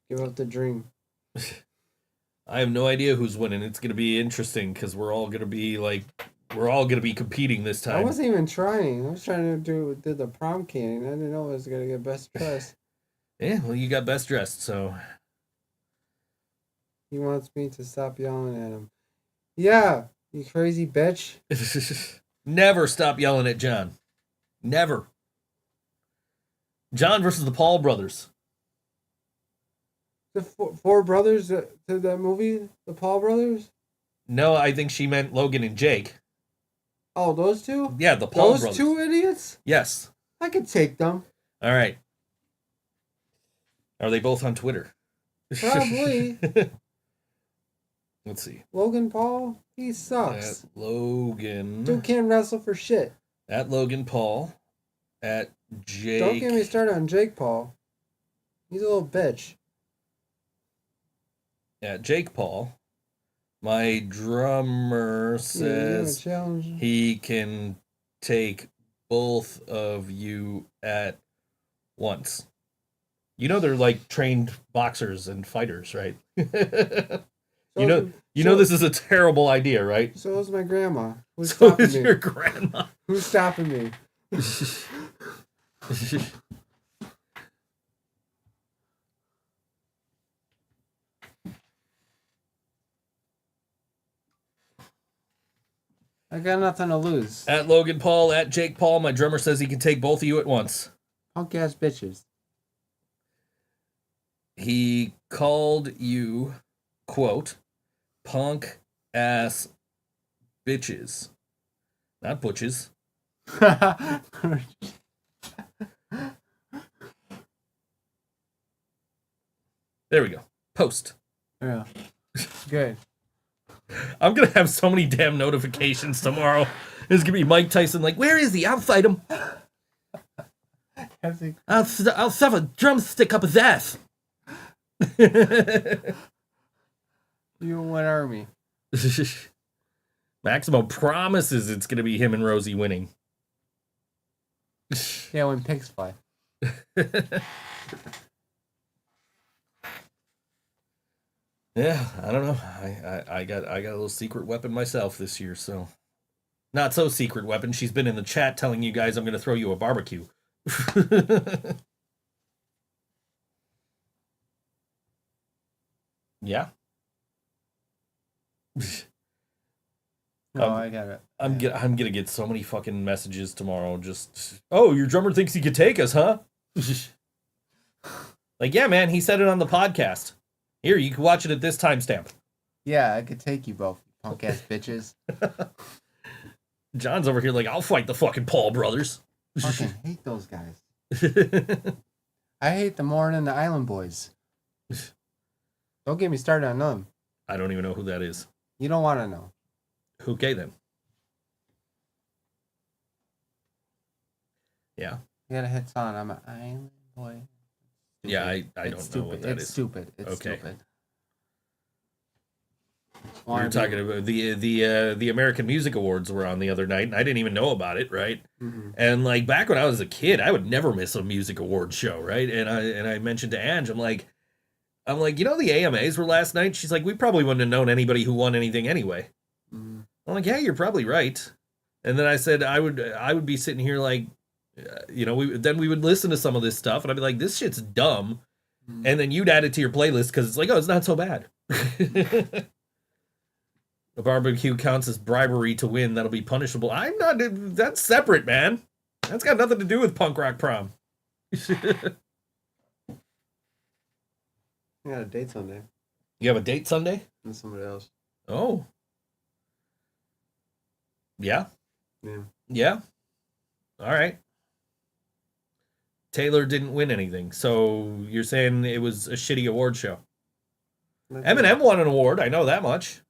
give up the dream. I have no idea who's winning. It's gonna be interesting because we're all gonna be competing this time. I wasn't even trying. I was trying to do the prom king. I didn't know I was gonna get best dressed. Yeah, well, you got Best Dressed, so He wants me to stop yelling at him. Yeah. You crazy bitch. Never stop yelling at John. Never. John versus the Paul brothers. The four brothers to that movie? The Paul brothers? No, I think she meant Logan and Jake. Oh, those two? Yeah, the Paul those brothers. Those two idiots? Yes. I could take them. All right. Are they both on Twitter? Probably. Let's see. Logan Paul? He sucks. At Logan. Dude can't wrestle for shit. At Logan Paul. At Jake. Don't get me started on Jake Paul. He's a little bitch. At Jake Paul. My drummer says he can take both of you at once. You know they're like trained boxers and fighters, right? You know this is a terrible idea, right? So is my grandma. Who's so stopping is me? your grandma. Who's stopping me? I got nothing to lose. At Logan Paul, at Jake Paul, my drummer says he can take both of you at once. Punk ass bitches. He called you, quote, punk ass bitches. Not butches. There we go. Post. Yeah. Good. I'm going to have so many damn notifications tomorrow. It's going to be Mike Tyson like, where is he? I'll fight him. I'll shove a drumstick up his ass. You won army. Maximo promises it's going to be him and Rosie winning. Yeah, when pigs fly. Yeah, I don't know. I got a little secret weapon myself this year, so not so secret weapon. She's been in the chat telling you guys I'm going to throw you a barbecue. Yeah. No, I got it. I'm gonna get so many fucking messages tomorrow. Just, oh, your drummer thinks he could take us, huh? Like, yeah, man, he said it on the podcast. Here, you can watch it at this timestamp. Yeah, I could take you both, punk ass bitches. John's over here like, I'll fight the fucking Paul brothers. Fucking hate those guys. I hate them more than the Island Boys. Don't get me started on them. I don't even know who that is. You don't want to know. Okay, then. Yeah. You got a hit song. I'm an Island Boy. Stupid. Yeah, I don't know what that it's is. Stupid. It's Okay. stupid. You're talking about the American Music Awards were on the other night, and I didn't even know about it, right? Mm-hmm. And like back when I was a kid, I would never miss a music award show, right? And I mentioned to Ange, I'm like, you know, the AMAs were last night. She's like, we probably wouldn't have known anybody who won anything anyway. Mm-hmm. I'm like, yeah, you're probably right. And then I said I would be sitting here like, you know, we would listen to some of this stuff, and I'd be like, this shit's dumb. Mm-hmm. And then you'd add it to your playlist because it's like, oh, it's not so bad. The barbecue counts as bribery to win. That'll be punishable. I'm not. That's separate, man. That's got nothing to do with punk rock prom. I got a date Sunday. You have a date Sunday? With somebody else. Oh. Yeah. Yeah. Yeah. All right. Taylor didn't win anything, so you're saying it was a shitty award show. Eminem won an award. I know that much.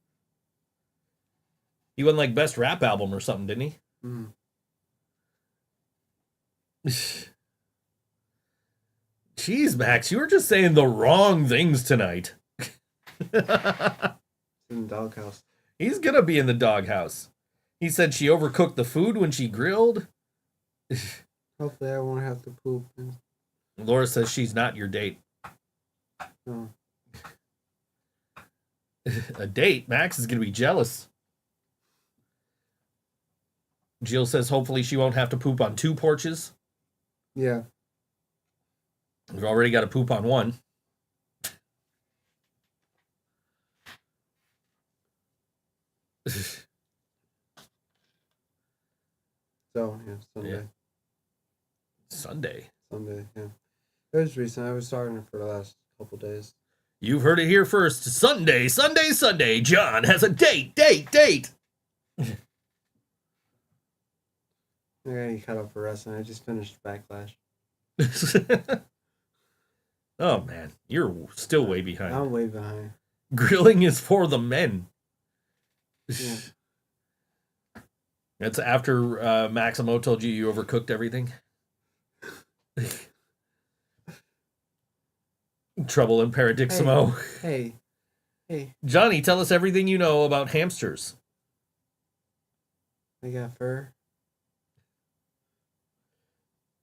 He won like best rap album or something, didn't he? Mm. Jeez, Max, you were just saying the wrong things tonight. In the doghouse. He's gonna be in the doghouse. He said she overcooked the food when she grilled. Hopefully I won't have to poop. Laura says she's not your date. No. A date? Max is gonna be jealous. Jill says hopefully she won't have to poop on 2 porches. Yeah. We've already got to poop on 1. So, yeah, Sunday. Yeah. Sunday. Sunday, yeah. It was recent. I was starting for the last couple days. You've heard it here first. Sunday. John has a date. I got you cut up for wrestling. I just finished Backlash. Oh, man. You're still way behind. I'm way behind. Grilling is for the men. Yeah. That's after Maximo told you overcooked everything. Trouble in Paradiximo. Hey. Johnny, tell us everything you know about hamsters. They got fur.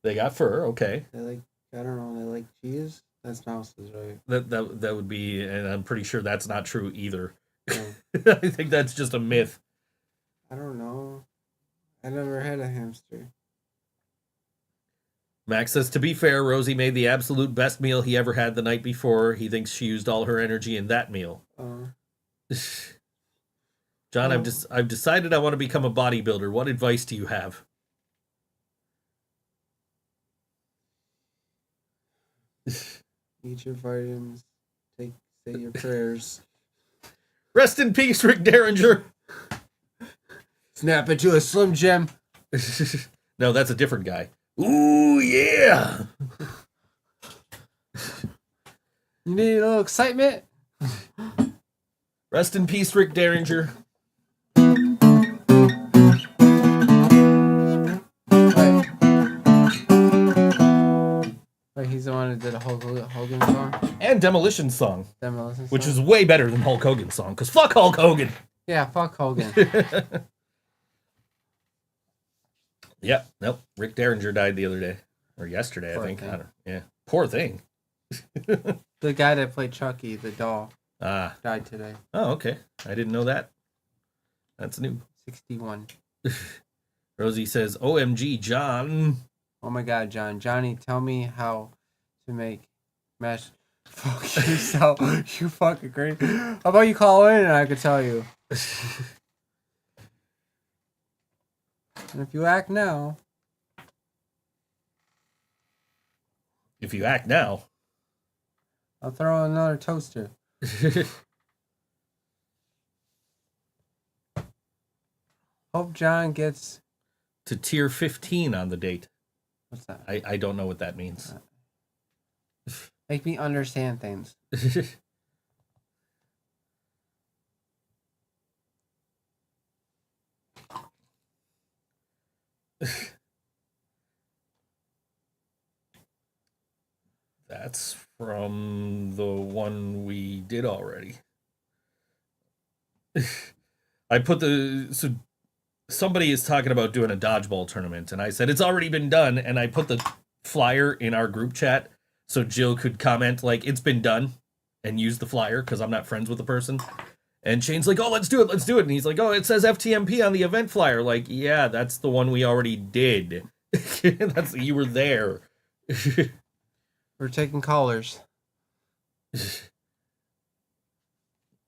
They got fur, okay. They like, I don't know, they like cheese? That's mouses, right? That would be, and I'm pretty sure that's not true either. No. I think that's just a myth. I don't know. I never had a hamster. Max says, to be fair, Rosie made the absolute best meal he ever had the night before. He thinks she used all her energy in that meal. John, I've decided I want to become a bodybuilder. What advice do you have? Eat your vitamins. Say your prayers. Rest in peace, Rick Derringer. Snap into a Slim Jim. No, that's a different guy. Ooh, yeah. You need a little excitement? Rest in peace, Rick Derringer. Wait, he's the one who did a Hulk Hogan song? And Demolition Song, Demolition which song? is way better than Hulk Hogan's song, because fuck Hulk Hogan. Yeah, fuck Hogan. Yep, nope. Rick Derringer died the other day. Or yesterday, Poor I think. thing. I don't, yeah. Poor thing. The guy that played Chucky, the doll, Ah. died today. Oh, okay. I didn't know that. That's new. 61. Rosie says, OMG, John. Oh my god, John. Johnny, tell me how to make mashed. Fuck yourself. You fucking crazy. How about you call in and I could tell you? And if you act now, If you act now. I'll throw another toaster. Hope John gets. To tier 15 on the date. What's that? I don't know what that means. Make me understand things. That's from the one we did already. I put so somebody is talking about doing a dodgeball tournament, and I said it's already been done, and I put the flyer in our group chat so Jill could comment like it's been done and use the flyer because I'm not friends with the person. And Shane's like, oh, let's do it. And he's like, oh, it says FTMP on the event flyer. Like, yeah, that's the one we already did. You were there. We're taking callers.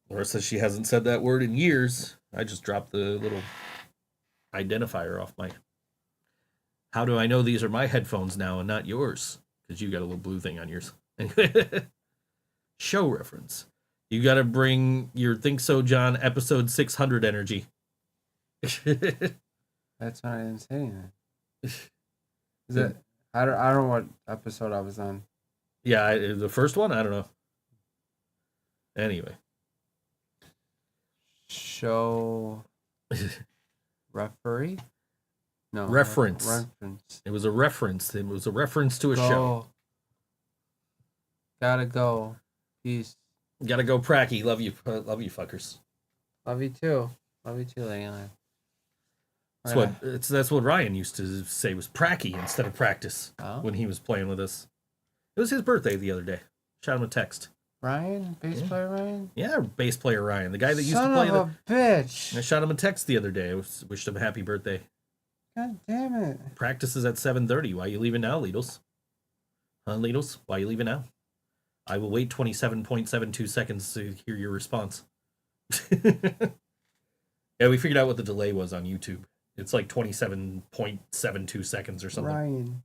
Laura says she hasn't said that word in years. I just dropped the little identifier off my... How do I know these are my headphones now and not yours? Because you got a little blue thing on yours. Show reference. You got to bring your Think So John episode 600 energy. That's why I didn't say anything. Is it? I don't know what episode I was on. Yeah, the first one? I don't know. Anyway. Show referee? No. Reference. Reference. It was a reference. It was a reference to a show. Gotta go. Peace. Gotta go, Pracky. Love you fuckers. Love you too. Love you too, Leon. That's what Ryan used to say was Pracky instead of practice when he was playing with us. It was his birthday the other day. Shot him a text. Ryan? Bass player Ryan? Yeah, bass player Ryan. The guy that used Son to play of a bitch. I shot him a text the other day. I wished him a happy birthday. God damn it. Practice is at 7:30. Why are you leaving now, Leedles? Huh, Leedles? Why are you leaving now? I will wait 27.72 seconds to hear your response. Yeah, we figured out what the delay was on YouTube. It's like 27.72 seconds or something.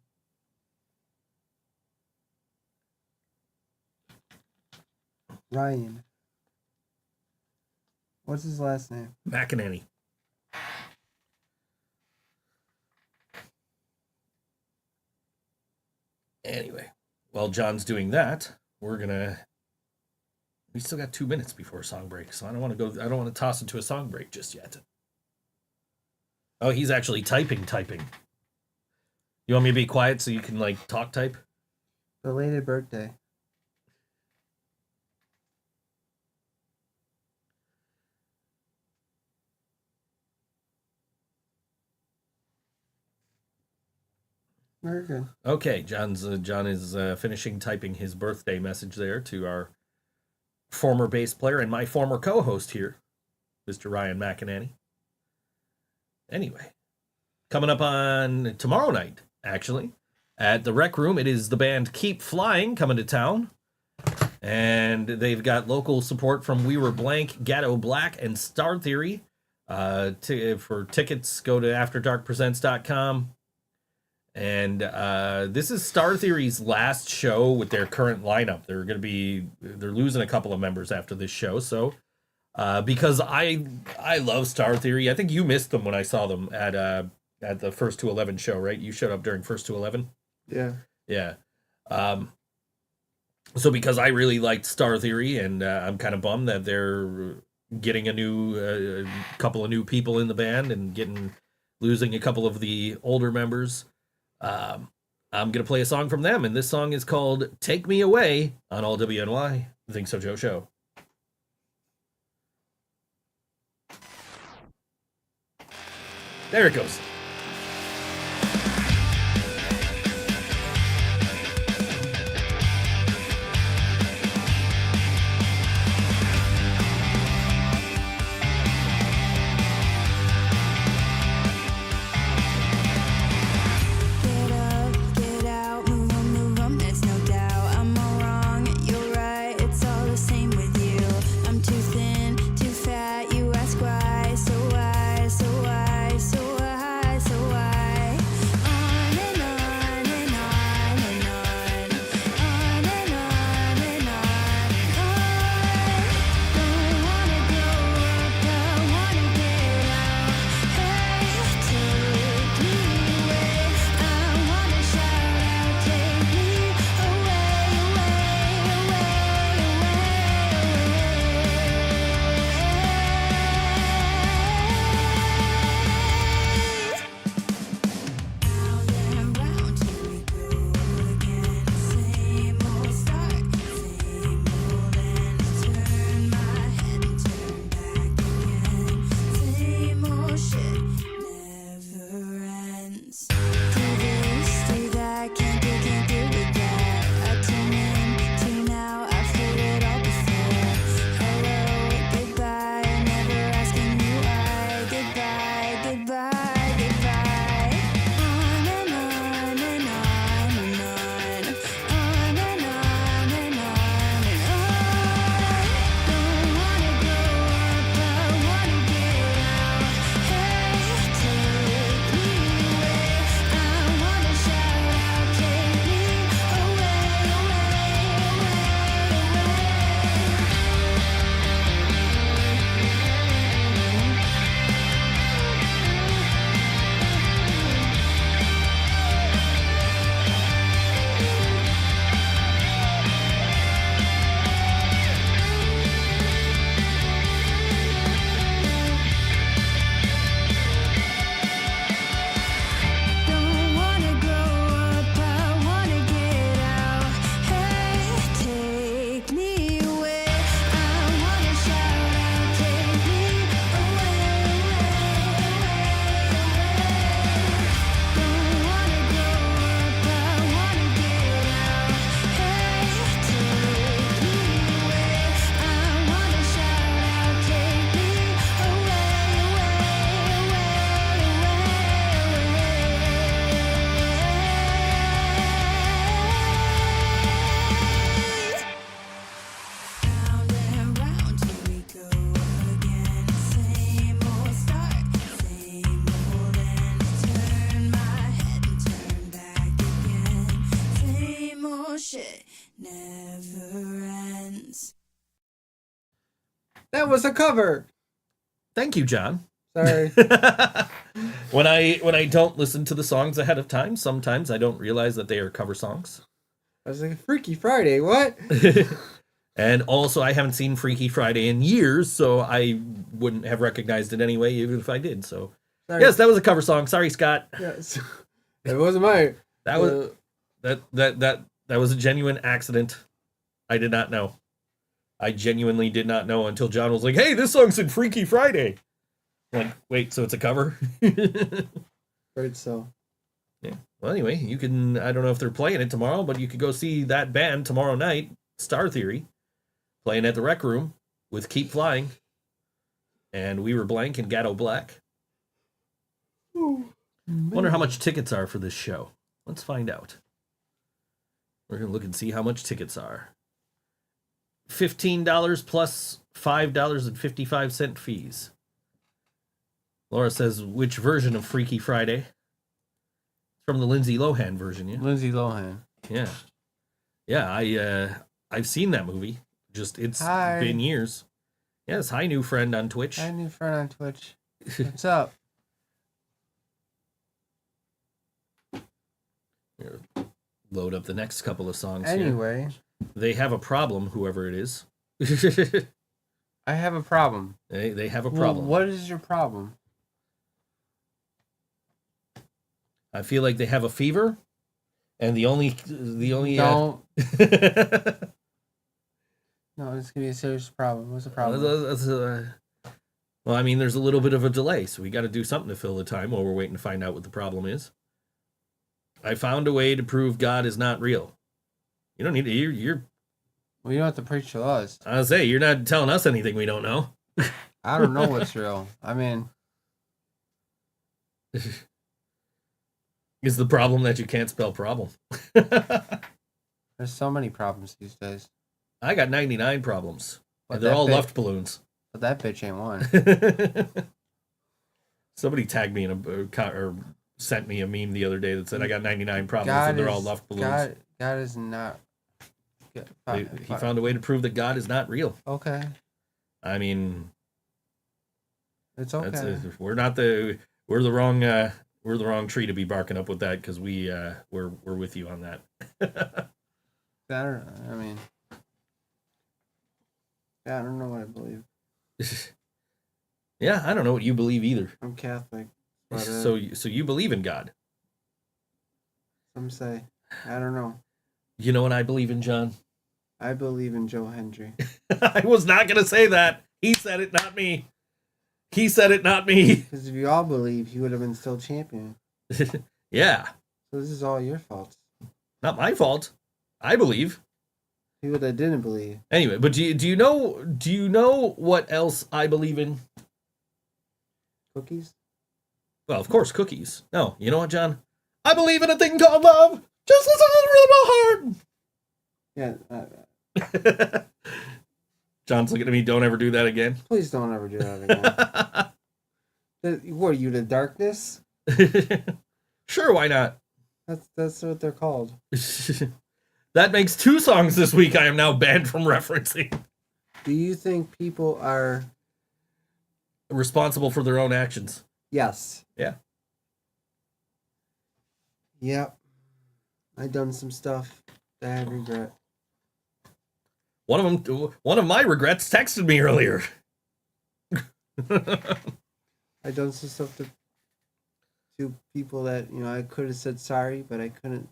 Ryan. What's his last name? McEnany. Anyway, while John's doing that, we still got 2 minutes before a song break, so I don't want to toss into a song break just yet. Oh, he's actually typing. You want me to be quiet so you can talk type? Belated birthday. Very good. Okay, John is finishing typing his birthday message there to our former bass player and my former co-host here, Mr. Ryan McEnany. Anyway, coming up on tomorrow night, actually, at the Rec Room, it is the band Keep Flying coming to town. And they've got local support from We Were Blank, Gatto Black, and Star Theory. For tickets, go to AfterDarkPresents.com. And this is Star Theory's last show with their current lineup. They're losing a couple of members after this show. So because I love Star Theory. I think you missed them when I saw them at the First to 11 show, right? You showed up during First to 11. Yeah. Yeah. So because I really liked Star Theory, and I'm kind of bummed that they're getting a new couple of new people in the band and losing a couple of the older members. I'm gonna play a song from them, and this song is called "Take Me Away" on all WNY. Think So Joe Show. There it goes. Get up, get out, move on, there's no doubt. I'm all wrong, you're right, it's all the same with you. I'm too thin, too fat, you ask why, so why, so why, so why, so why? On and on and on and on. On and on and on and on. Don't wanna grow up, I wanna get out. Hey, take me away. I wanna shout out, take me away, Round and round, here we go again. Same old start, same old end. Turn my head and turn back again. Same old shit never ends. Do this, do that, can't do with that. I tune in, tune out, I've heard it all before. Hello, goodbye, never asking you why. Goodbye, goodbye, goodbye. On and on and on and on. On and on and on and on. Don't wanna grow up, I wanna get out. Hey, take me away. I wanna shout out, take me away, Don't wanna grow up, I wanna get out. Hey, take me away. I wanna shout out, take me away. Don't wanna grow up, I wanna get out. Hey, take me away. I wanna shout out, take me Round and round, here we go again. Same old start, same old end. Turn my head and turn back again. Same old shit never ends. That was a cover. Thank you, John. Sorry. When I don't listen to the songs ahead of time, sometimes I don't realize that they are cover songs. I was like, Freaky Friday, what? And also, I haven't seen Freaky Friday in years, so I wouldn't have recognized it anyway, even if I did. So, Sorry. yes, that was a cover song. Sorry, Scott. Yes. It wasn't mine. That was that was a genuine accident. I did not know. I genuinely did not know until John was like, "Hey, this song's in Freaky Friday." I'm like, wait, so it's a cover? Right, so. Yeah. Well, anyway, you can. I don't know if they're playing it tomorrow, but you could go see that band tomorrow night, Star Theory, playing at the Rec Room with Keep Flying, and We Were Blank and Gatto Black. Wonder how much tickets are for this show. Let's find out. We're gonna look and see how much tickets are. $15 plus $5.55 fees. Laura says, which version of Freaky Friday? From the Lindsay Lohan version, yeah? Lindsay Lohan. Yeah. Yeah, I've seen that movie. Just, it's Hi. been years. Yes, hi, new friend on Twitch. Hi, new friend on Twitch. What's up? Here, load up the next couple of songs here. Anyway, They have a problem, whoever it is. I have a problem. They have a Well, problem. what is your problem? I feel like they have a fever, and the only Don't. No, it's gonna be a serious problem. What's the problem? well, I mean, there's a little bit of a delay, so we got to do something to fill the time while we're waiting to find out what the problem is. I found a way to prove God is not real. You don't need to. You're Well, you don't have to preach to us. I was say you're not telling us anything we don't know. I don't know what's real. I mean, Is the problem that you can't spell problem? there's so many problems these days. I got 99 problems, But and they're that all bit- Luft balloons. But that bitch ain't one. Somebody tagged me in or sent me a meme the other day that said I got 99 problems and they're all Luft balloons. God is not. He found a way to prove that God is not real. Okay, I mean, it's okay. we're the wrong tree to be barking up with that because we're with you on that. I mean, I don't know what I believe. Yeah, I don't know what you believe either. I'm Catholic. But, So you believe in God? some say I don't know. You know what I believe in, John? I believe in Joe Hendry. I was not gonna say that. He said it, not me. He said it, not me. Because if you all believe, he would have been still champion. Yeah, So this is all your fault. not my fault. I believe. People that didn't believe. Anyway, but do you know what else I believe in? Cookies? Well, of course, cookies. No, you know what, John? I believe in a thing called love. Just listen to the rhythm of my Yeah. heart. John's looking at me. Don't ever do that again. Please don't ever do that again. What are you, the darkness? Sure, why not? That's what they're called. That makes 2 songs this week I am now banned from referencing. Do you think people are... Responsible for their own actions. Yes. Yeah. Yep. I done some stuff that I regret. One of my regrets texted me earlier. I done some stuff to people that, I could have said sorry, but I couldn't,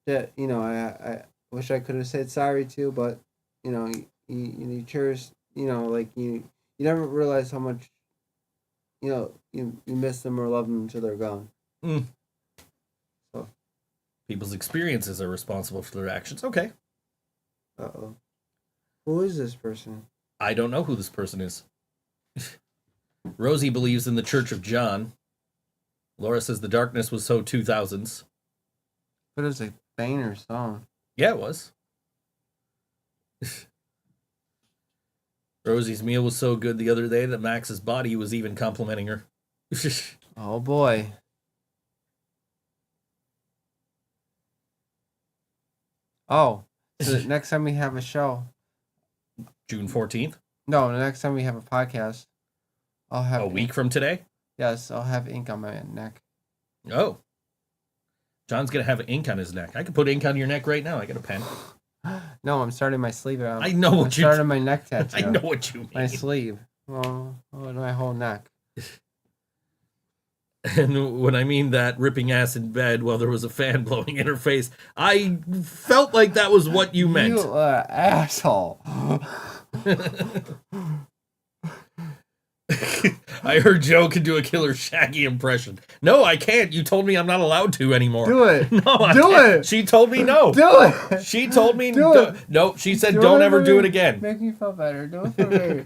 that, I wish I could have said sorry to, but, you cherish, like you never realize how much, you miss them or love them until they're gone. Mm. So. People's experiences are responsible for their actions. Okay. Uh-oh. Who is this person? I don't know who this person is. Rosie believes in the Church of John. Laura says the darkness was so 2000s. But it was a banger song. Yeah, it was. Rosie's meal was so good the other day that Max's body was even complimenting her. Oh boy. Oh, so next time we have a show. June 14th? No, the next time we have a podcast, I'll have A week from today? Yes, I'll have ink on my neck. Oh. John's going to have ink on his neck. I can put ink on your neck right now. I got a pen. No, I'm starting my sleeve out. I know what you starting my neck tattoo. I know what you mean. My sleeve. Well, my whole neck. And when I mean that, ripping ass in bed while there was a fan blowing in her face, I felt like that was what you meant. You asshole. I heard Joe can do a killer Shaggy impression. No, I can't. You told me I'm not allowed to anymore. Do it. No, I Do can't. it. She told me no. Do it. She told me Do it. no. She said Do don't it ever for do me. it again. Make me feel better. Do it for me.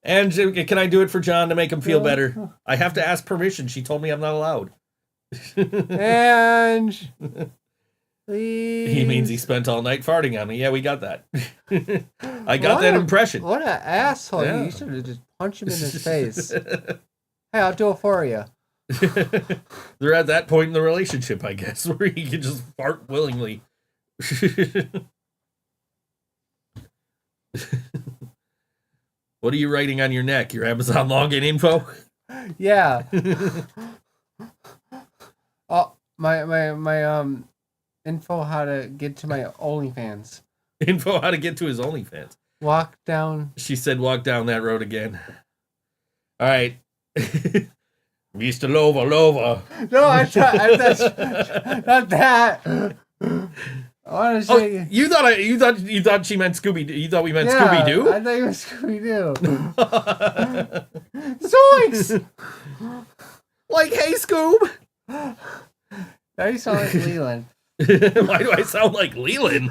And can I do it for John to make him feel Yeah. better? I have to ask permission. She told me I'm not allowed. And please. He means he spent all night farting on me. Yeah, we got that. I got What that a- impression. What an asshole. Yeah. You should have just punched him in his face. Hey, I'll do it for you. They're at that point in the relationship, I guess, where he can just fart willingly. What are you writing on your neck? Your Amazon login info? Yeah. Oh, my info how to get to my OnlyFans. Info how to get to his OnlyFans. Walk down. She said, walk down that road again. All right. Mr. Lova. No, I thought not that. I want to Oh, say. you thought she meant Scooby. You thought we meant Scooby Doo? I thought you were Scooby Doo. Zoinks! Like, hey, Scoob. Now you sound like Leland. Why do I sound like Leland?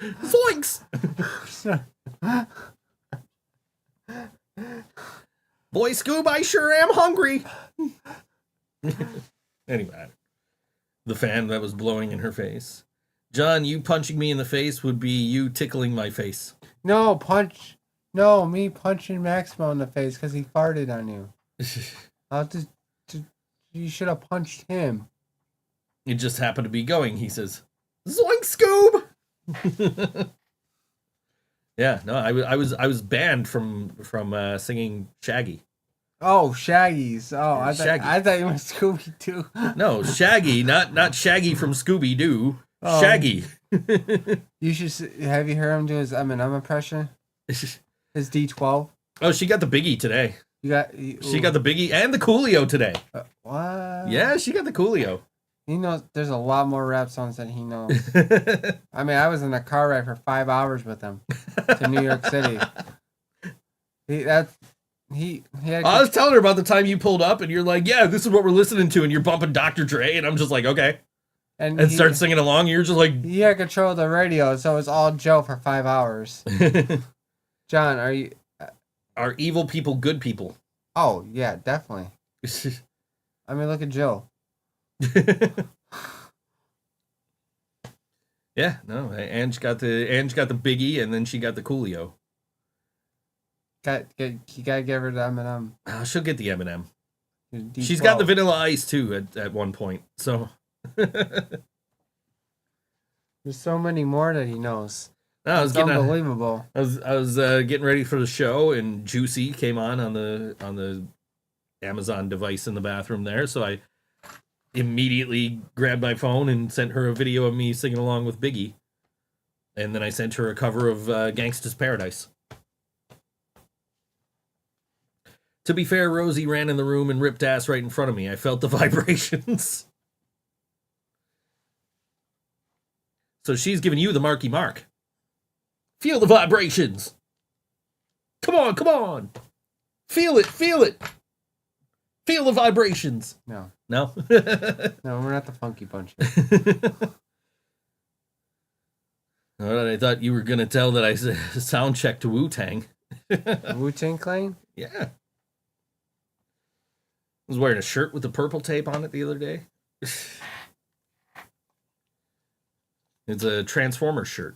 Zoinks! Boy, Scoob, I sure am hungry. Anyway, the fan that was blowing in her face. John, you punching me in the face would be you tickling my face. No, me punching Maximo in the face because he farted on you. You should have punched him. It just happened to be going, he says. Zoink, Scoob! Yeah, no, I was banned from singing Shaggy. Oh, Shaggy's. Oh, Shaggy. I thought you meant Scooby Doo. No, Shaggy, not Shaggy from Scooby Doo. Oh. Shaggy. You should have you heard him do his Eminem impression? His D12. Oh, she got the Biggie today. She got the Biggie and the Coolio today. what? Yeah, she got the Coolio. He knows. There's a lot more rap songs than he knows. I mean, I was in a car ride for 5 hours with him to New York City. He had. I was telling her about the time you pulled up and you're like, yeah, this is what we're listening to, and you're bumping Dr. Dre, and I'm just like, okay. And start singing along, and you're just like... He had control of the radio, so it was all Joe for 5 hours. John, are you... Are evil people good people? Oh, yeah, definitely. I mean, look at Joe. Yeah, no, Ange got the Biggie, and then she got the Coolio. You gotta give her the Eminem. She'll get the Eminem. She's got the Vanilla Ice too at one point. So there's so many more that he knows. No, it's unbelievable. I was getting ready for the show, and Juicy came on the Amazon device in the bathroom there. So I immediately grabbed my phone and sent her a video of me singing along with Biggie, and then I sent her a cover of Gangsta's Paradise. To be fair, Rosie ran in the room and ripped ass right in front of me. I felt the vibrations. So she's giving you the Marky Mark. Feel the vibrations. Come on, come on. Feel it, feel it. Feel the vibrations. No. No? No, we're not the Funky Bunch. All right, I thought you were going to tell that I sound checked to Wu-Tang. Wu-Tang Clan? Yeah. I was wearing a shirt with the purple tape on it the other day. It's a Transformers shirt.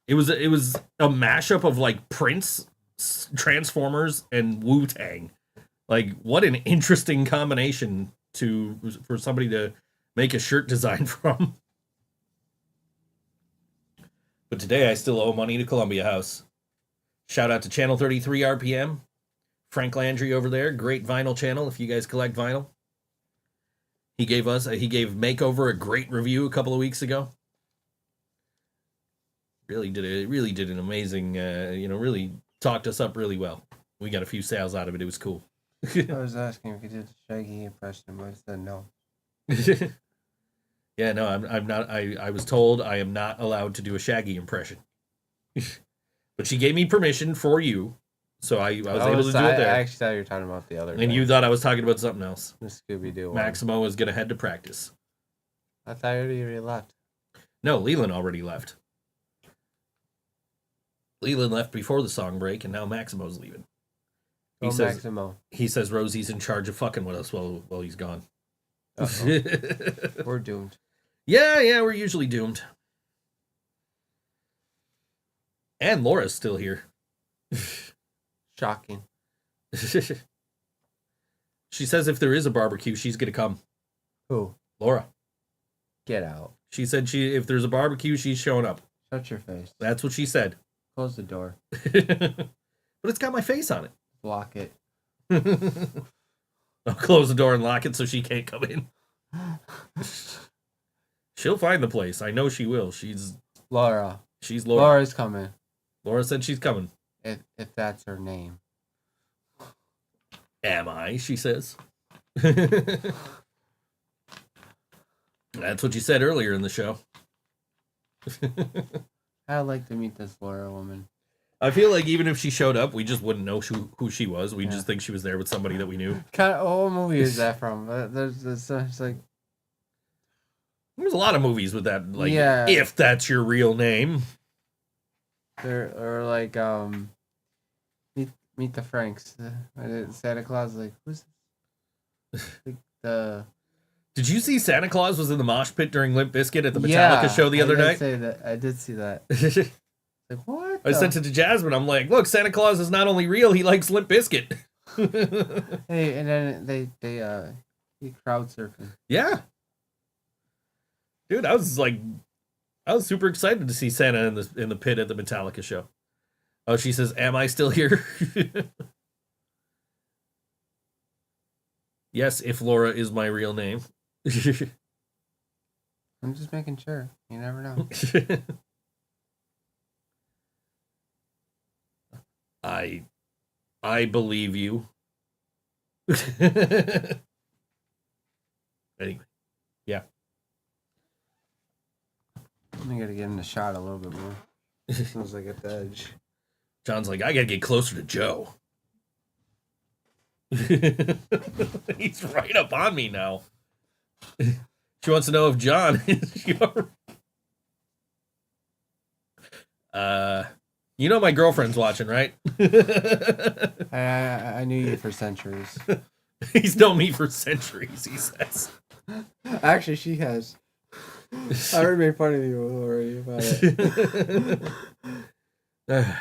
It was a mashup of like Prince, Transformers, and Wu-Tang. Like, what an interesting combination for somebody to make a shirt design from. But today I still owe money to Columbia House. Shout out to Channel 33 RPM. Frank Landry over there, great vinyl channel if you guys collect vinyl. He gave Makeover a great review a couple of weeks ago. Really did an amazing, really talked us up really well. We got a few sales out of it. It was cool. I was asking if you did the Shaggy impression, but I said no. Yeah, no, I'm not. I was told I am not allowed to do a Shaggy impression. But she gave me permission for you. So I was able to do it there. I actually thought you were talking about the other And you thought I was talking about something else. The Scooby-Doo one. Maximo was going to head to practice. I thought you already left. No, Leland already left. Leland left before the song break, and now Maximo's leaving. Maximo. He says Rosie's in charge of fucking with us while he's gone. We're doomed. Yeah, we're usually doomed. And Laura's still here. Shocking. She says if there is a barbecue, she's going to come. Who? Laura. Get out. She said if there's a barbecue, she's showing up. Shut your face. That's what she said. Close the door. But it's got my face on it. Block it. I'll close the door and lock it so she can't come in. She'll find the place. I know she will. She's Laura. Laura. Laura's coming. Laura said she's coming. If that's her name. Am I? She says. That's what you said earlier in the show. I'd like to meet this Laura woman. I feel like even if she showed up, we just wouldn't know who she was. We'd just think she was there with somebody that we knew. What movie is that from? It's like There's a lot of movies with that, like, Yeah. if that's your real name. or like Meet the Franks. Santa Claus like who's like the Did you see Santa Claus was in the mosh pit during Limp Bizkit at the Metallica show the other night? I did see that. Like what? I sent it to Jasmine. I'm like, look, Santa Claus is not only real, he likes Limp Bizkit. Hey, and then they he crowd surfing. Yeah. Dude, I was super excited to see Santa in the pit at the Metallica show. Oh, she says, am I still here? Yes, if Laura is my real name. I'm just making sure. You never know. I believe you. Anyway, yeah. I gotta get him the shot a little bit more. Sounds like at the edge. John's like, I gotta get closer to Joe. He's right up on me now. She wants to know if John is your... You know my girlfriend's watching, right? I knew you for centuries. He's known me for centuries, he says. Actually, she has. I already made fun of you already about it.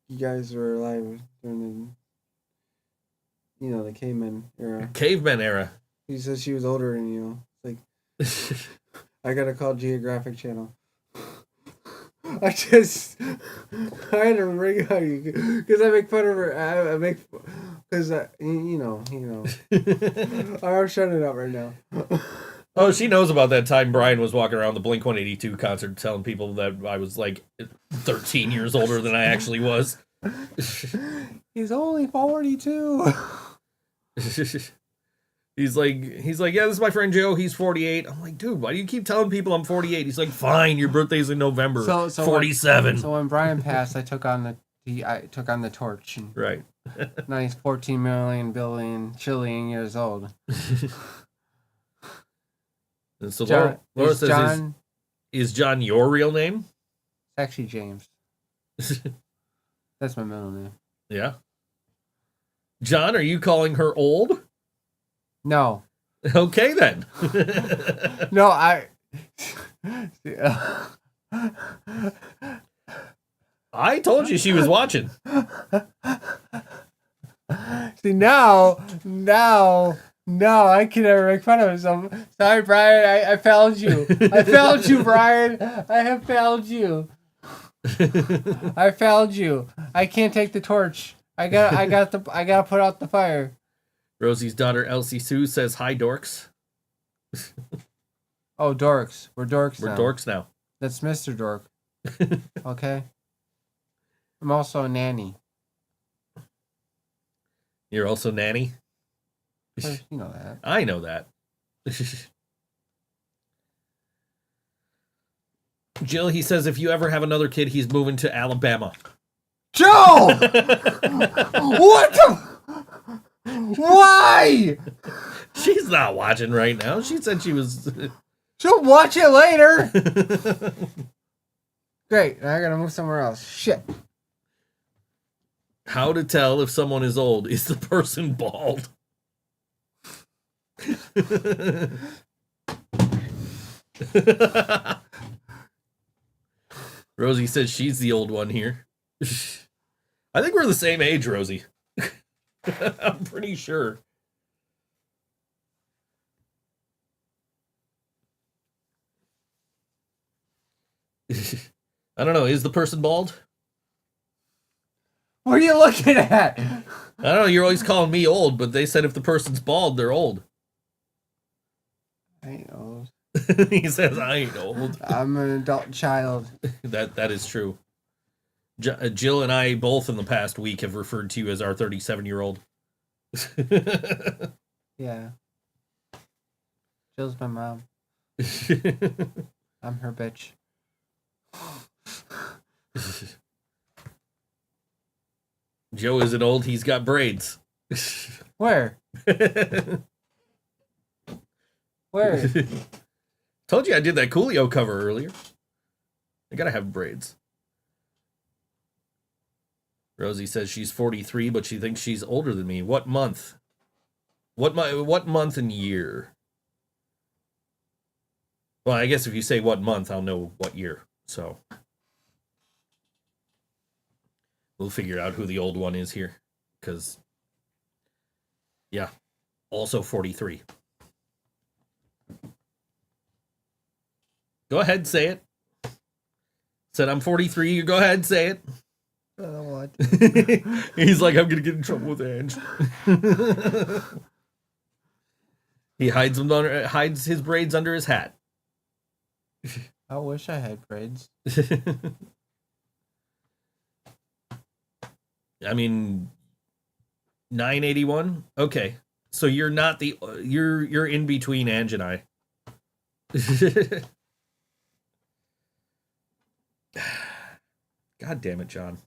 You guys were alive during the caveman era. Caveman era. He says she was older than you. Like, I gotta call Geographic Channel. I had to ring out you because I make fun of her. I make because you know. I'm shutting it up right now. Oh, she knows about that time Brian was walking around the Blink-182 concert telling people that I was like 13 years older than I actually was. He's only 42. He's like, yeah, this is my friend Joe. He's 48. I'm like, dude, why do you keep telling people I'm 48? He's like, fine, your birthday's in November. So 47. So when Brian passed, I took on the torch. And Right. now he's 14 million billion trillion years old. And so John, Laura is says, John is John your real name? actually James? That's my middle name. Yeah. John, are you calling her old? No. Okay, then. No, I told you she was watching. See, now, I can never make fun of myself. Sorry, Brian, I failed you. I failed you, Brian. I have failed you. I failed you. I can't take the torch. I gotta put out the fire. Rosie's daughter, Elsie Sue, says, hi, dorks. Oh, dorks. We're dorks We're now. dorks now. That's Mr. Dork. Okay? I'm also a nanny. You're also nanny? You know that. I know that. Jill, he says if you ever have another kid, he's moving to Alabama. Joe! What the... Why? She's not watching right now. She said she was... She'll watch it later. Great. Now I gotta move somewhere else. Shit. How to tell if someone is old? Is the person bald? Rosie says she's the old one here. I think we're the same age, Rosie. I'm pretty sure. I don't know. Is the person bald? What are you looking at? I don't know. You're always calling me old, but they said if the person's bald, they're old. I ain't old. He says, I ain't old. I'm an adult child. That is true. Jill and I both in the past week have referred to you as our 37-year-old. Yeah. Jill's my mom. I'm her bitch. Joe isn't old, he's got braids. Where? Where? Told you I did that Coolio cover earlier. I gotta have braids. Rosie says she's 43, but she thinks she's older than me. What month? What month and year? Well, I guess if you say what month, I'll know what year. So we'll figure out who the old one is here. Because, yeah, also 43. Go ahead, say it. Said I'm 43. You go ahead and say it. I don't want. He's like, I'm gonna get in trouble with Ange. He hides his braids under his hat. I wish I had braids. I mean, 981. Okay, so you're not you're in between Ange and I. God damn it, John.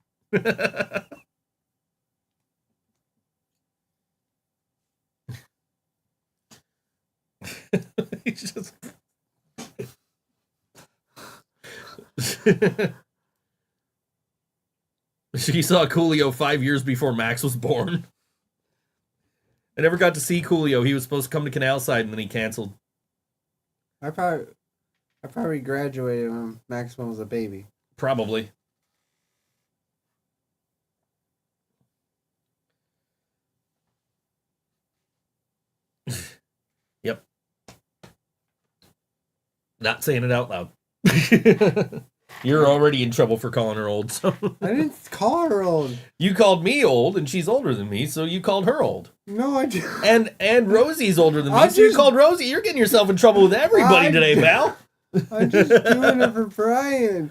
He's just she saw Coolio 5 years before Max was born. I never got to see Coolio. He was supposed to come to Canal Side and then he canceled. I probably graduated when Maxwell was a baby. Probably. Yep. Not saying it out loud. You're already in trouble for calling her old. So. I didn't call her old. You called me old, and she's older than me, so you called her old. No, I didn't. And Rosie's older than me, so you called Rosie. You're getting yourself in trouble with everybody today, pal. I'm just doing it for Brian.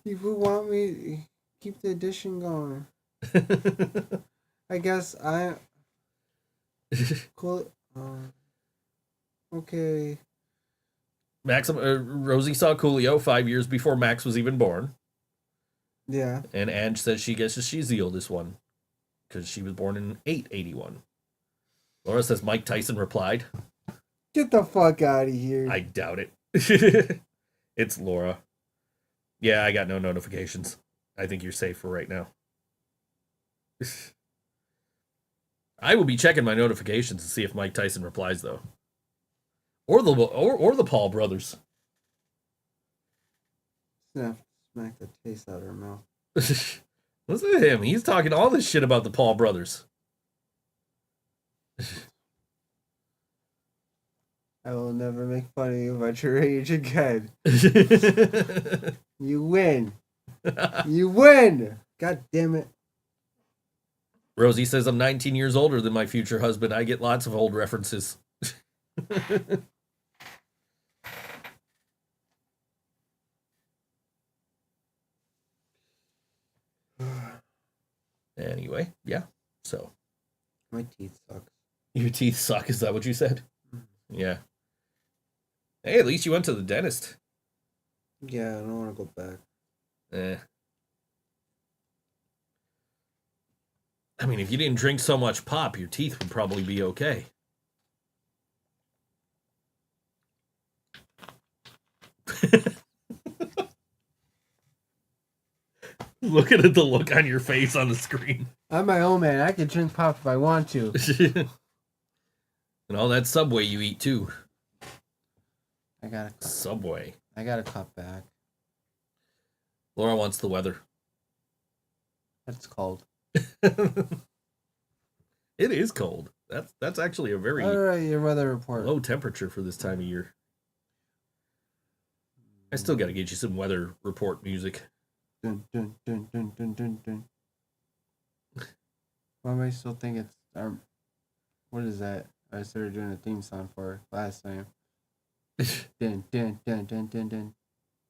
People want me to keep the addition going. I guess I... Cool. Okay. Rosie saw Coolio 5 years before Max was even born. Yeah. And Ange says she guesses she's the oldest one because she was born in 881. Laura says Mike Tyson replied. Get the fuck out of here. I doubt it. It's Laura. Yeah, I got no notifications. I think you're safe for right now. I will be checking my notifications to see if Mike Tyson replies, though. Or the Paul brothers. Smack the taste out of her mouth. Listen to him. He's talking all this shit about the Paul brothers. I will never make fun of you about your age again. You win. You win. God damn it. Rosie says I'm 19 years older than my future husband. I get lots of old references. Anyway, yeah. So My teeth suck. your teeth suck. Is that what you said? Yeah. Hey, at least you went to the dentist. Yeah, I don't want to go back. I mean, if you didn't drink so much pop, your teeth would probably be okay. Look at the look on your face on the screen. I'm my own man. I can drink pop if I want to. And all that Subway you eat, too. I gotta Subway. cut back. Laura wants the weather. That's cold. It is cold. That's actually a very All right, your weather report. low temperature for this time of year. I still got to get you some weather report music. Dun, dun, dun, dun, dun, dun, dun. Why am I still thinking it's what is that? I started doing a theme song for it last time. Dun, dun, dun, dun, dun, dun.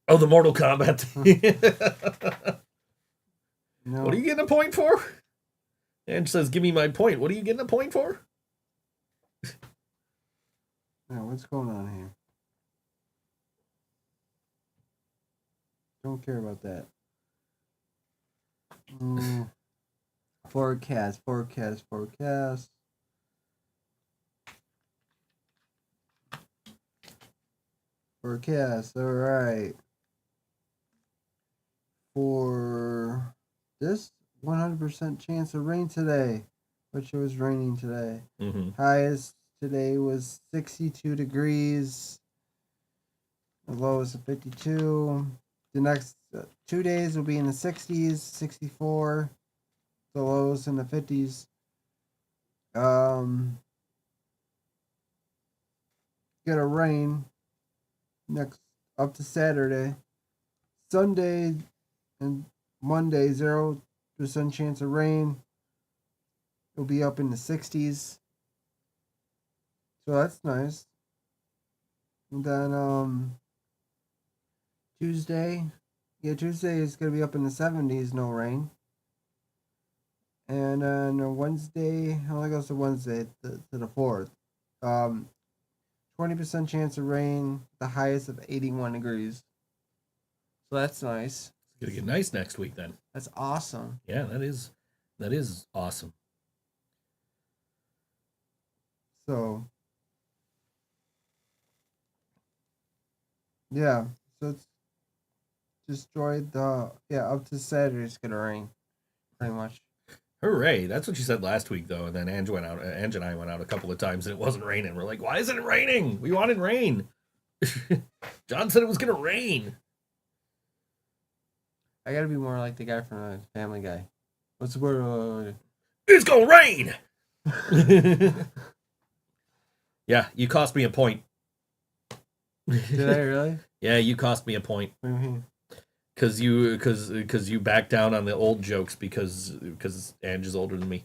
Oh, the Mortal Kombat. No. What are you getting a point for? Ange says, give me my point. What are you getting a point for? Yeah, what's going on here? Don't care about that. Forecast. Forecast, alright. For this 100% chance of rain today, which it was raining today. Mm-hmm. Highest today was 62 degrees. The lowest of 52. The next 2 days will be in the 60s, 64. The lows in the 50s. Gonna rain next up to Saturday. Sunday and Monday, 0% chance of rain. It'll be up in the 60s. So that's nice. And then Tuesday is gonna be up in the 70s, no rain. And then Wednesday, it only goes to Wednesday to the 4th. 20% chance of rain, the highest of 81 degrees. So that's nice. It's gonna get nice next week then. That's awesome. Yeah, that is awesome. So yeah, so it's destroyed up to Saturday it's gonna rain, pretty much. Hooray! That's what you said last week, though. And then Ange and I went out a couple of times, and it wasn't raining. We're like, "Why isn't it raining? We wanted rain." John said it was gonna rain. I gotta be more like the guy from Family Guy. What's the word? It's gonna rain. Yeah, you cost me a point. Did I really? Yeah, you cost me a point. What do you mean? Because you backed down on the old jokes because Ange is older than me.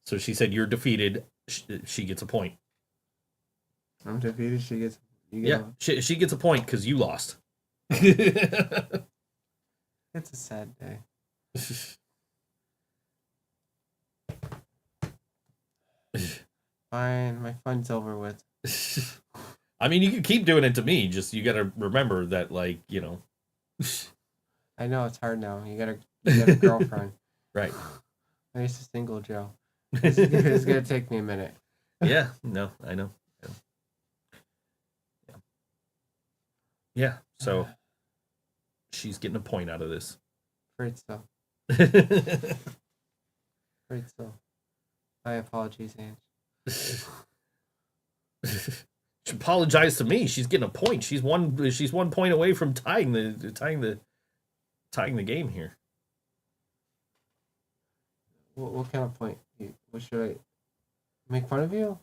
So she said you're defeated. She gets a point. I'm defeated. She gets. She gets a point because you lost. It's a sad day. Fine, my fun's over with. I mean, you can keep doing it to me. Just you got to remember that, like, you know. I know it's hard now. You got a girlfriend. Right. I used to single Joe. It's gonna take me a minute. Yeah. No, I know. Yeah. So she's getting a point out of this. Afraid so. Afraid so. My apologies, Ange. She apologized to me. She's getting a point. She's 1 point away from tying the game here. What kind of point? What should I make fun of you?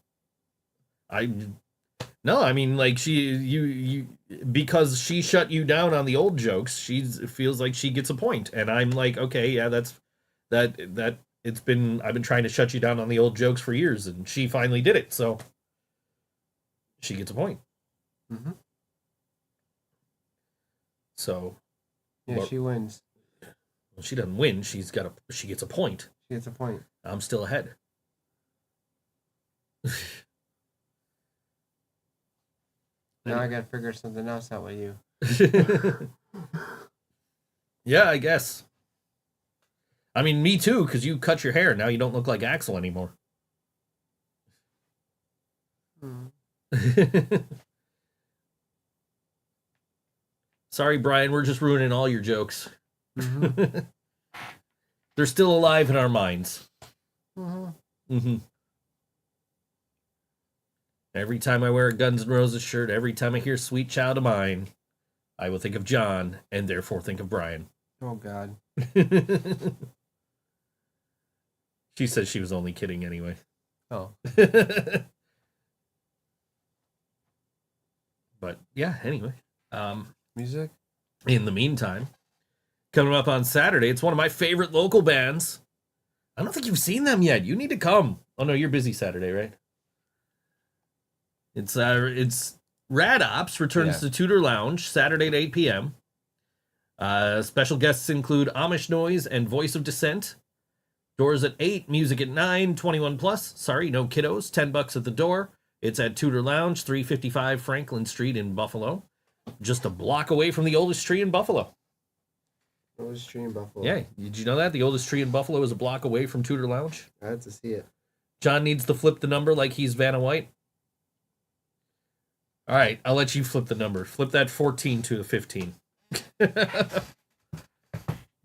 No, I mean, like, you because she shut you down on the old jokes, she feels like she gets a point, and I'm like, okay, yeah, I've been trying to shut you down on the old jokes for years, and she finally did it, so she gets a point. Mm-hmm. So yeah, she wins. Well, she doesn't win. She gets a point. She gets a point. I'm still ahead. Now I gotta figure something else out with you. Yeah, I guess. I mean, me too, because you cut your hair. Now you don't look like Axel anymore. Sorry, Brian, we're just ruining all your jokes. Mm-hmm. They're still alive in our minds. Mm-hmm. Mm-hmm. Every time I wear a Guns N' Roses shirt, every time I hear Sweet Child of Mine, I will think of John, and therefore think of Brian. Oh, God. She says she was only kidding anyway. Oh. But, yeah, anyway. Music? In the meantime, coming up on Saturday, it's one of my favorite local bands. I don't think you've seen them yet. You need to come. Oh, no, you're busy Saturday, right? It's Rad Ops returns to Tudor Lounge Saturday at 8 p.m. Special guests include Amish Noise and Voice of Dissent. Doors at 8, music at 9, 21 plus. Sorry, no kiddos. $10 at the door. It's at Tudor Lounge, 355 Franklin Street in Buffalo. Just a block away from the oldest tree in Buffalo. Oldest tree in Buffalo. Yeah, did you know that? The oldest tree in Buffalo is a block away from Tudor Lounge. I had to see it. John needs to flip the number like he's Vanna White. All right, I'll let you flip the number. Flip that 14 to a 15.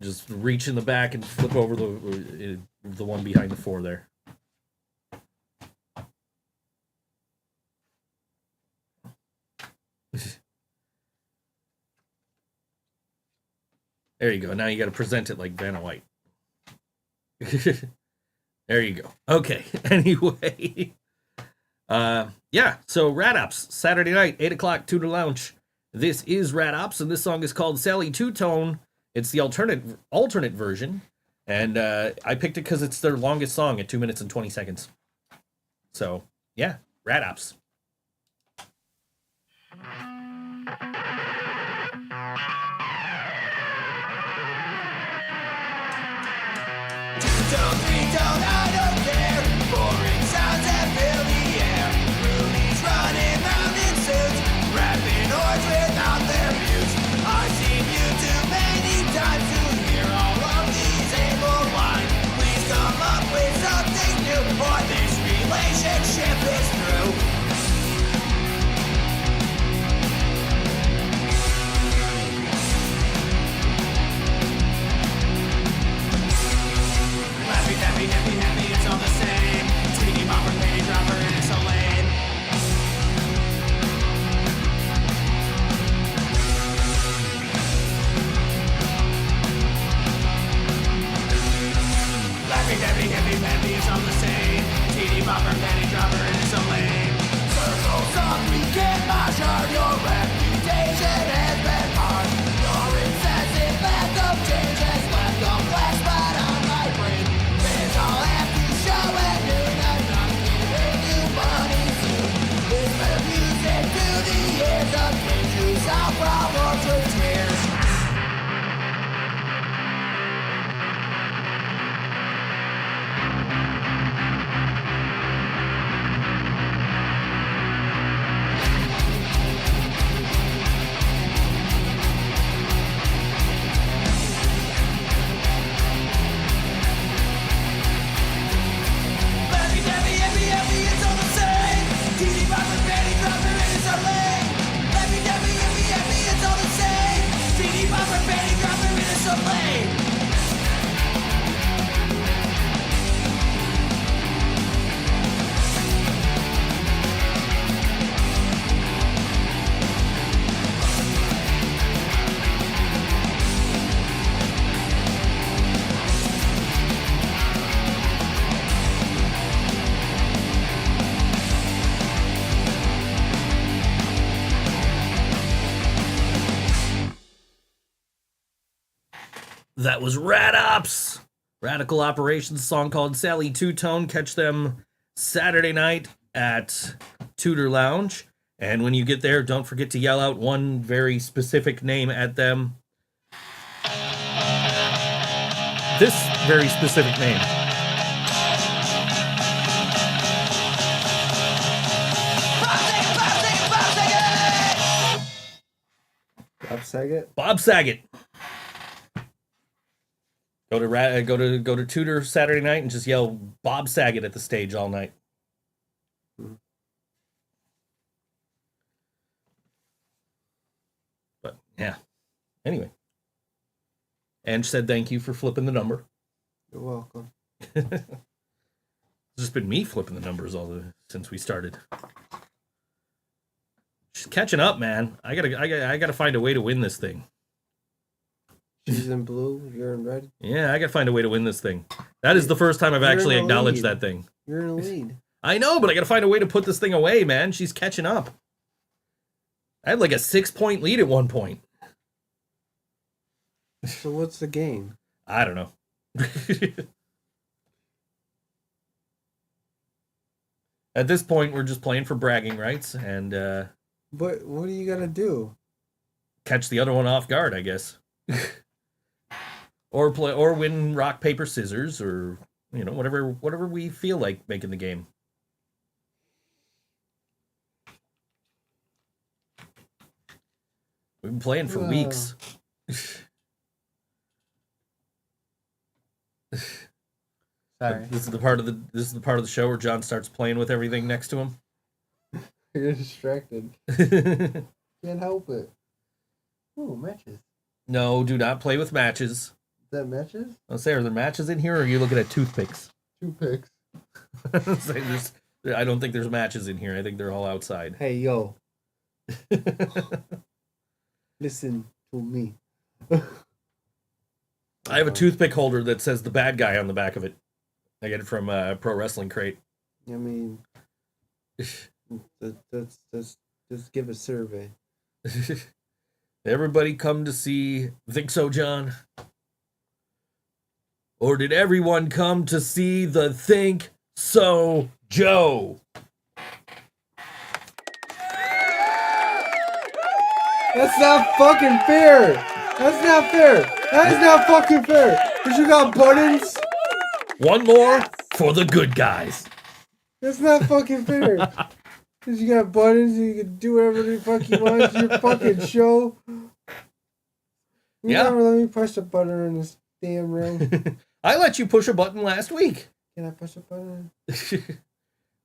Just reach in the back and flip over the one behind the 4 there. There you go. Now you got to present it like Vanna White. There you go. Okay. Anyway. Yeah. So Rad Ops, Saturday night, 8 o'clock, Tudor Lounge. This is Rad Ops, and this song is called Sally Two Tone. It's the alternate version. And I picked it because it's their longest song at 2 minutes and 20 seconds. So, yeah. Rad Ops. I don't care. Boring sounds that fill the air. Rudy's running round in suits, rapping hordes without their views. I've seen you too many times to hear all of these able lines. Please come up with something new, or this relationship is through. Happy, it's all the same. Tiki bopper, penny dropper, and it's so lame. Happy, it's all the same. Tiki bopper, penny dropper, and it's so lame. Circles of weekend measure, your reputation has been hard. Your incessant lack of change has left a flash spot on my brain. I'll have to show at noon. I'm not giving you money soon. This music to the ears of kids who solve problems with tears. That was Rad Ops! Radical Operations, song called Sally Two Tone. Catch them Saturday night at Tudor Lounge. And when you get there, don't forget to yell out one very specific name at them. This very specific name. Bob Saget? Bob Saget. Go to Tudor Saturday night and just yell Bob Saget at the stage all night. But yeah. Anyway. Ange said thank you for flipping the number. You're welcome. It's just been me flipping the numbers since we started. She's catching up, man. I gotta find a way to win this thing. She's in blue, you're in red. Yeah, I gotta find a way to win this thing. That is the first time I've You're actually in the acknowledged lead. that thing. You're in the lead. I know, but I gotta find a way to put this thing away, man. She's catching up. I had like a 6-point lead at one point. So what's the game? I don't know. At this point, we're just playing for bragging rights and But what are you gonna do? catch the other one off guard, I guess. or win rock paper scissors, or whatever we feel like making the game. We've been playing for weeks. Sorry, This is the part of the show where John starts playing with everything next to him. you're distracted. Can't help it. Ooh, matches. Is No, do not play with matches. that matches? I'll say, are there matches in here, or are you looking at toothpicks? 2 picks. Say I don't think there's matches in here. I think they're all outside. Hey, yo. Listen to me. I have a toothpick holder that says the bad guy on the back of it. I get it from Pro Wrestling Crate. I mean, that's just give a survey. Everybody come to see Think So, John? Or did everyone come to see the Think So Joe? That's not fucking fair. That's not fair. That is not fucking fair. Cause you got buttons. One more for the good guys. That's not fucking fair. Cause you got buttons and you can do whatever the fuck you want. It's your fucking show. You Yeah. never let me push a button in this damn room. I let you push a button last week. Can I push a button?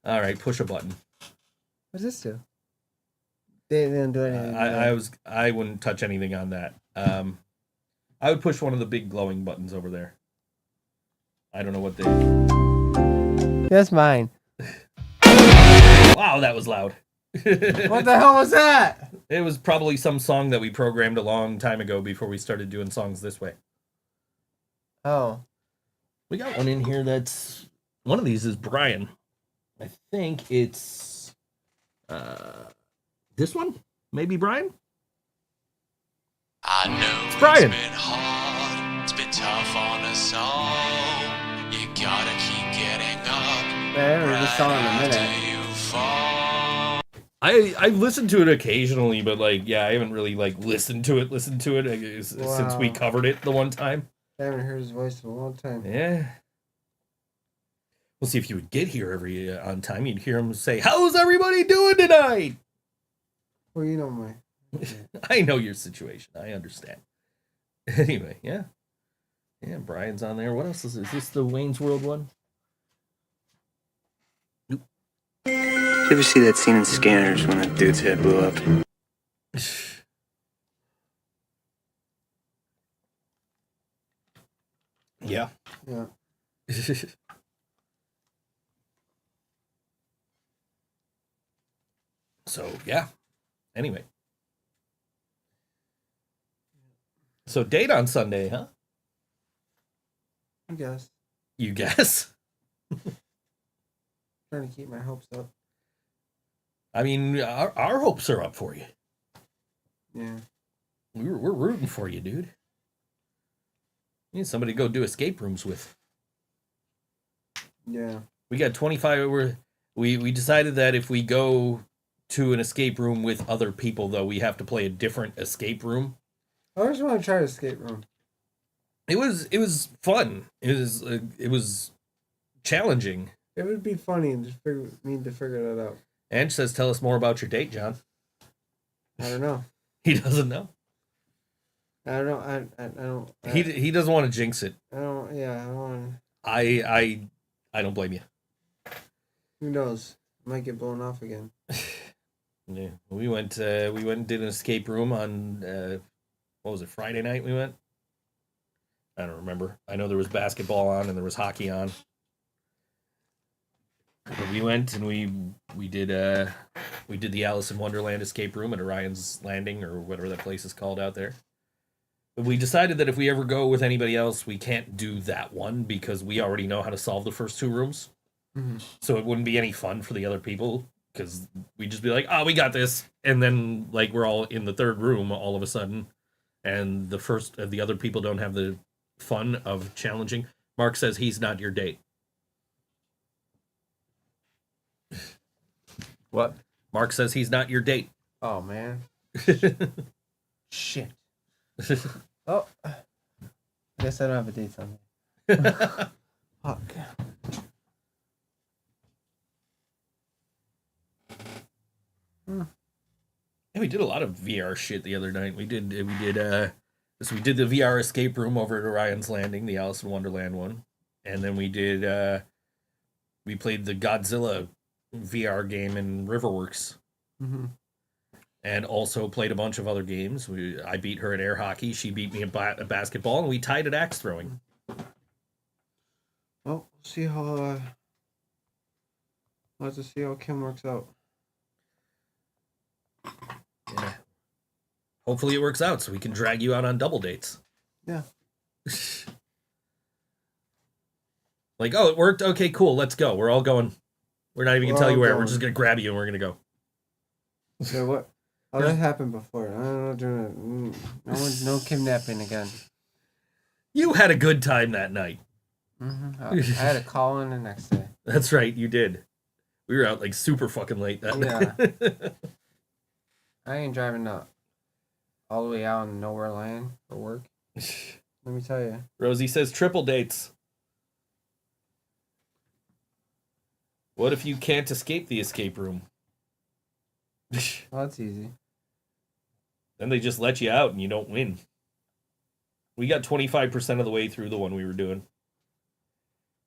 All right, push a button. What's this do? They didn't do anything. I wouldn't touch anything on that. I would push one of the big glowing buttons over there. I don't know what they. That's mine. Wow, that was loud. What the hell was that? It was probably some song that we programmed a long time ago before we started doing songs this way. Oh. We got one in here that's... One of these is Brian. I think it's... this one? Maybe Brian? I know It's Brian. It's been hard, it's been tough on us all. You gotta keep getting up. I haven't heard this song in a minute. After you fall. I've listened to it occasionally, but I haven't really listened to it since we Wow. covered it the one time. I haven't heard his voice in a long time. Yeah. We'll see if you would get here every on time. You'd hear him say, "How's everybody doing tonight?" Well, you know my. I know your situation. I understand. Anyway, yeah. Yeah, Brian's on there. What else is this? Is this the Wayne's World one? Did you ever see that scene in Scanners when that dude's head blew up? Yeah. Yeah. So, yeah. Anyway. So, date on Sunday, huh? I guess. You guess? Trying to keep my hopes up. I mean, our hopes are up for you. Yeah. We're rooting for you, dude. You need somebody to go do escape rooms with. Yeah. We got 25. We decided that if we go to an escape room with other people, though, we have to play a different escape room. I just want to try the escape room. It was fun. It was challenging. It would be funny to figure that out. Ange says, "Tell us more about your date, John." I don't know. He doesn't know. I don't know. I don't. He doesn't want to jinx it. I don't. Yeah. I don't want. I don't blame you. Who knows? I might get blown off again. Yeah, we went and did an escape room on what was it, Friday night we went? I don't remember. I know there was basketball on and there was hockey on. But we went and we did the Alice in Wonderland escape room at Orion's Landing, or whatever that place is called out there. But we decided that if we ever go with anybody else, we can't do that one because we already know how to solve the first two rooms. Mm-hmm. So it wouldn't be any fun for the other people because we'd just be like, "Oh, we got this," and then we're all in the third room all of a sudden, and the other people don't have the fun of challenging. Mark says he's not your date. What? Mark says he's not your date. Oh, man. Shit. Oh. I guess I don't have a date on me. Fuck. Yeah, we did a lot of VR shit the other night. We did the VR escape room over at Orion's Landing, the Alice in Wonderland one. And then we played the Godzilla VR game in Riverworks. Mm-hmm. And also played a bunch of other games. I beat her at air hockey. She beat me at basketball, and we tied at axe throwing. Well, see how we'll have to see how Kim works out. Yeah. Hopefully it works out so we can drag you out on double dates. Yeah. Like, oh, it worked? Okay, cool, let's go. We're all going. We're not even going to tell you where. We're going. just going to grab you and we're going to go. So what? Oh, that happened before. I don't know. No kidnapping again. You had a good time that night. Mm-hmm. I had a call in the next day. That's right, you did. We were out like super fucking late that night. I ain't driving up all the way out in nowhere land for work. Let me tell you. Rosie says triple dates. What if you can't escape the escape room? Well, that's easy. Then they just let you out and you don't win. We got 25% of the way through the one we were doing.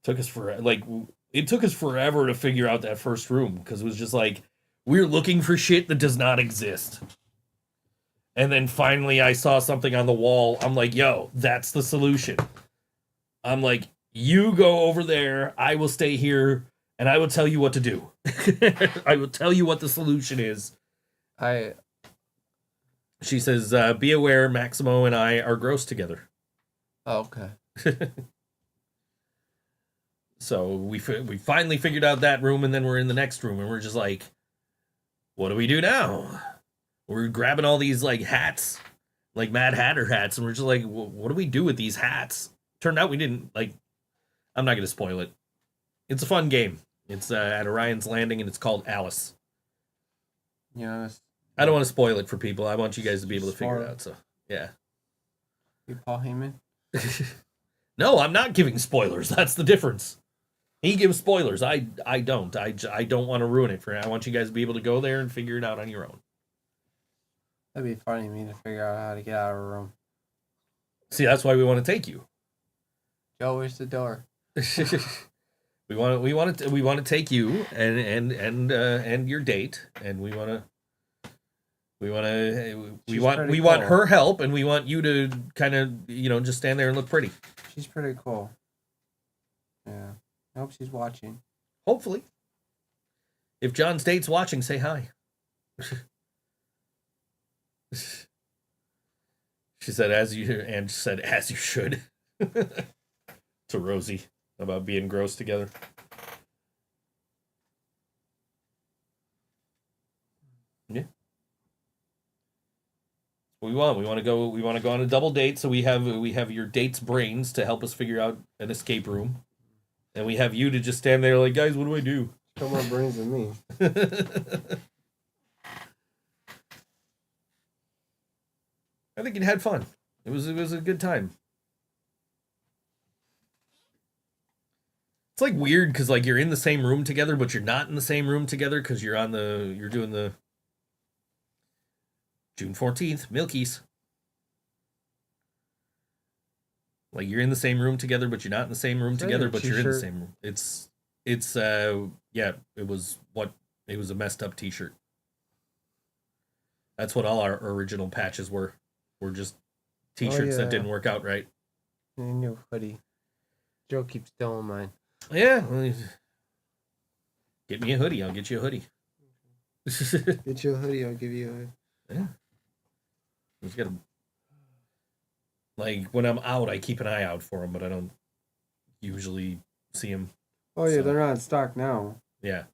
It took us forever to figure out that first room because it was just like we're looking for shit that does not exist. And then finally I saw something on the wall. I'm like, yo, that's the solution. I'm like, you go over there, I will stay here, and I will tell you what to do. I will tell you what the solution is. She says, be aware Maximo and I are gross together. Oh, okay. So we finally figured out that room, and then we're in the next room, and we're just like, what do we do now? We're grabbing all these like hats, like Mad Hatter hats, and we're just like, what do we do with these hats? Turned out we didn't, like, I'm not going to spoil it. It's a fun game. It's at Orion's Landing, and it's called Alice. Yeah. I don't want to spoil it for people. I want you guys to be able to figure it out, so, yeah. You Paul Heyman? No, I'm not giving spoilers. That's the difference. He gives spoilers. I don't. I don't want to ruin it for you. I want you guys to be able to go there and figure it out on your own. That'd be funny to me to figure out how to get out of a room. See, that's why we want to take you. Joe, where's the door? we want to take you and your date, and we want her help, and we want you to kind of just stand there and look pretty. She's pretty cool. Yeah. I hope she's watching. Hopefully. If John's date's watching, say hi. She said, as you should. To Rosie about being gross together. Yeah. We want to go on a double date, so we have your date's brains to help us figure out an escape room. And we have you to just stand there like, guys, what do I do? Got more brains than me. I think it had fun. It was a good time. It's like weird because like you're in the same room together, but you're not in the same room together because you're doing the June 14th Milkies. Like you're in the same room together, but you're not in the same room together, but you're in the same room. It was a messed up t-shirt. That's what all our original patches were. Were just t-shirts that didn't work out right. And a new hoodie. Joe keeps stealing mine. Yeah. Well, get me a hoodie. I'll get you a hoodie. Get you a hoodie, I'll give you a hoodie. Yeah. Just gotta, like, when I'm out, I keep an eye out for them, but I don't usually see them. Oh, yeah, So- they're not in stock now. Yeah.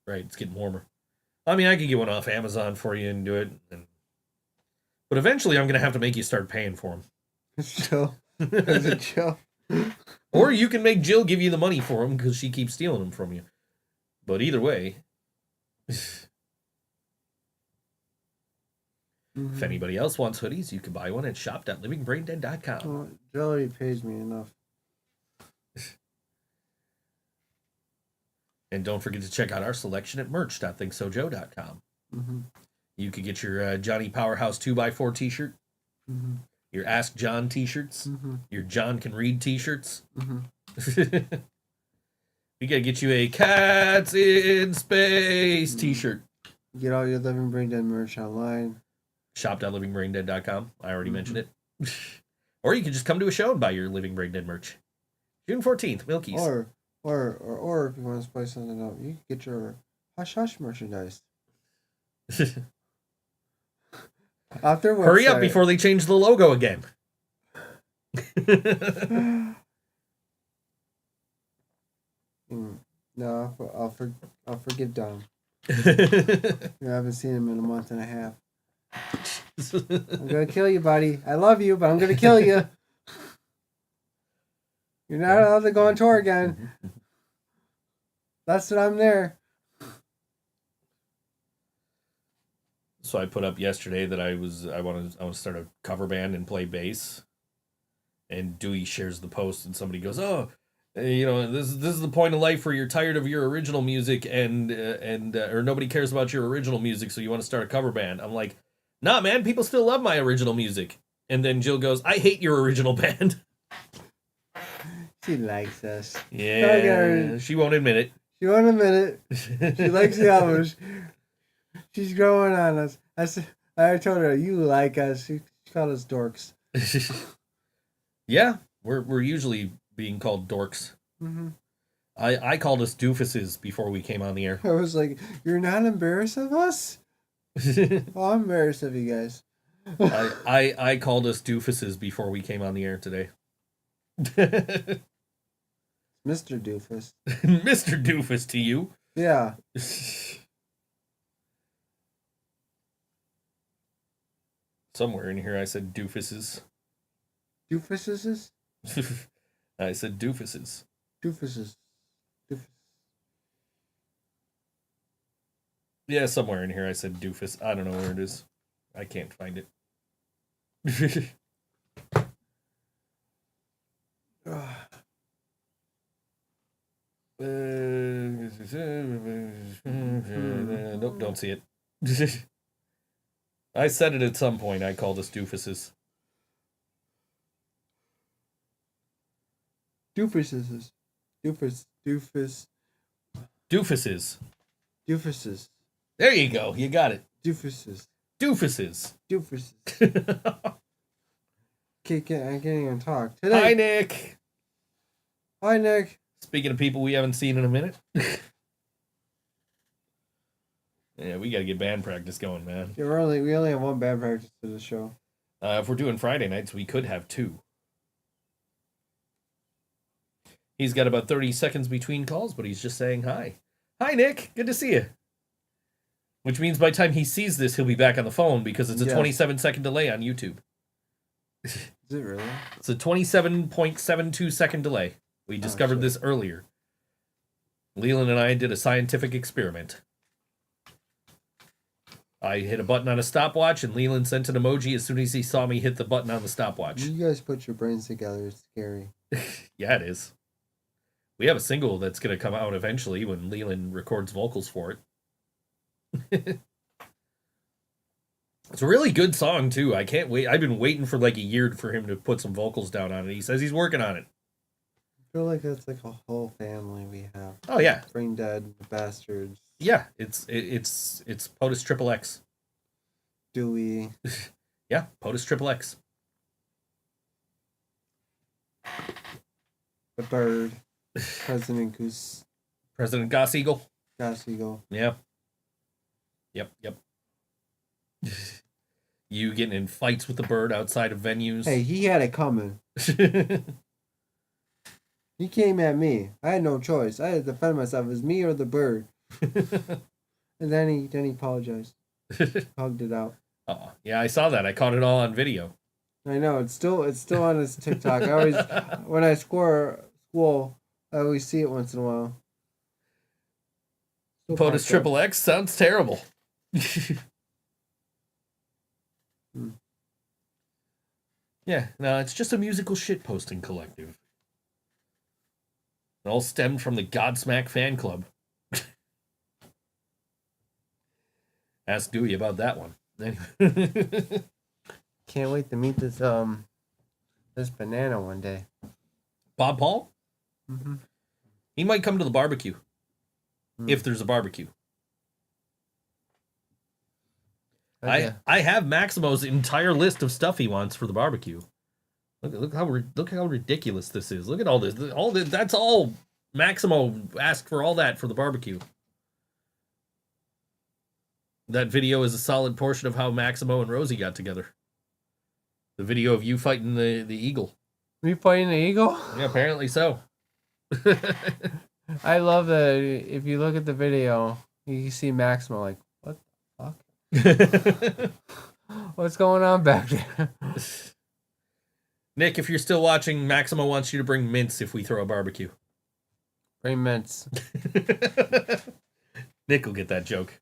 Right, it's getting warmer. I mean, I could get one off Amazon for you and do it. But eventually, I'm going to have to make you start paying for them. It's Joe. Is it Joe? Or you can make Jill give you the money for them because she keeps stealing them from you. But either way, If anybody else wants hoodies, you can buy one at shop.livingbraindead.com. Well, Jill already pays me enough. And don't forget to check out our selection at merch.thinksojoe.com. You could get your Johnny Powerhouse 2x4 t-shirt, your Ask John t-shirts, your John Can Read t-shirts. We gotta get you a Cats in Space t-shirt. Get all your Living Brain Dead merch online. Shop.livingbraindead.com. I already mentioned it. Or you can just come to a show and buy your Living Brain Dead merch. June 14th, Milky's. Or if you want to spice something up, you can get your Hush Hush merchandise. Off their website. Hurry up before they change the logo again. No, I'll forgive Dom. I haven't seen him in a month and a half. I'm gonna kill you, buddy. I love you, but I'm gonna kill you. You're not allowed to go on tour again. That's what I'm there. So I put up yesterday that I want to start a cover band and play bass. And Dewey shares the post, and somebody goes, "Oh, you know, this is the point of life where you're tired of your original music and or nobody cares about your original music, so you want to start a cover band." I'm like, "Nah, man, people still love my original music." And then Jill goes, "I hate your original band." She likes us. Yeah, she won't admit it. She won't admit it. She likes the albums. She's growing on us. I told her, "You like us." She called us dorks. Yeah, we're usually being called dorks. I called us doofuses before we came on the air. I was like, "You're not embarrassed of us?" Oh, I'm embarrassed of you guys. I called us doofuses before we came on the air today. Mr. Doofus. Mr. Doofus to you. Yeah. Somewhere in here I said doofuses. Doofuses? I said doofuses. Doofuses. Doofus. Yeah, somewhere in here I said doofus. I don't know where it is. I can't find it. Nope, don't see it. I said it at some point. I called us doofuses. Doofuses. Doofus. Doofus. Doofuses. Doofuses. There you go. You got it. Doofuses. Doofuses. Doofuses. I can't even talk. Today. Hi, Nick. Hi, Nick. Speaking of people we haven't seen in a minute. Yeah, we got to get band practice going, man. Yeah, we only have one band practice to the show. If we're doing Friday nights, we could have two. He's got about 30 seconds between calls, but he's just saying hi. Hi, Nick. Good to see you. Which means by the time he sees this, he'll be back on the phone because it's a 27-second delay on YouTube. Is it really? It's a 27.72-second delay. We discovered this earlier. Leland and I did a scientific experiment. I hit a button on a stopwatch, and Leland sent an emoji as soon as he saw me hit the button on the stopwatch. You guys put your brains together. It's scary. Yeah, it is. We have a single that's going to come out eventually when Leland records vocals for it. It's a really good song, too. I can't wait. I've been waiting for like a year for him to put some vocals down on it. He says he's working on it. I feel like that's like a whole family we have. Oh, yeah. Brain Dead, the Bastards. Yeah, it's POTUS Triple X. Dewey. Yeah, POTUS Triple X. The Bird. President Goose. President Goss Eagle. Goss Eagle. Yeah. Yep. You getting in fights with the bird outside of venues. Hey, he had it coming. He came at me. I had no choice. I had to defend myself. It was me or the bird. And then he apologized. Hugged it out. Oh, yeah, I saw that. I caught it all on video. I know it's still on his TikTok. I always when I score school, I always see it once in a while. POTUS Triple X sounds terrible. Yeah, no, it's just a musical shitposting collective. It all stemmed from the Godsmack fan club. Ask Dewey about that one. Anyway. Can't wait to meet this this banana one day. Bob Paul? Mm-hmm. He might come to the barbecue. If there's a barbecue. Okay. I have Maximo's entire list of stuff he wants for the barbecue. Look how ridiculous this is. Look at all this. That's all Maximo asked for, all that for the barbecue. That video is a solid portion of how Maximo and Rosie got together. The video of you fighting the eagle. We fighting the eagle? Yeah, apparently so. I love that. If you look at the video, you can see Maximo like, what the fuck? What's going on back there? Nick, if you're still watching, Maximo wants you to bring mints if we throw a barbecue. Bring mints. Nick will get that joke.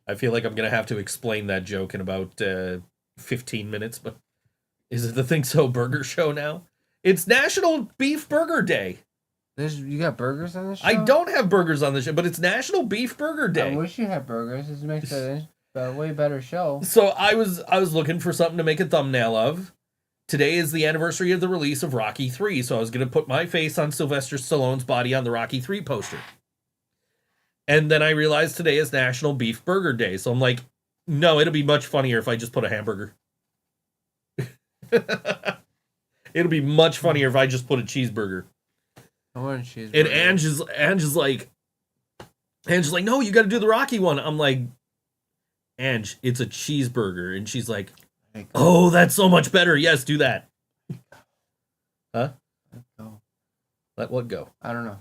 I feel like I'm going to have to explain that joke in about 15 minutes, but is it the Think So Burger Show now? It's National Beef Burger Day. You got burgers on this show? I don't have burgers on this show, but it's National Beef Burger Day. I wish you had burgers. This makes it a way better show. So I was looking for something to make a thumbnail of. Today is the anniversary of the release of Rocky 3, so I was going to put my face on Sylvester Stallone's body on the Rocky 3 poster. And then I realized today is National Beef Burger Day, so I'm like, no, it'll be much funnier if I just put a hamburger. It'll be much funnier if I just put a cheeseburger. I want a cheeseburger. And Ange is like, no, you got to do the Rocky one. I'm like, Ange, it's a cheeseburger. And she's like, oh, that's so much better. Yes, do that. Huh? Let go. Let what go? I don't know.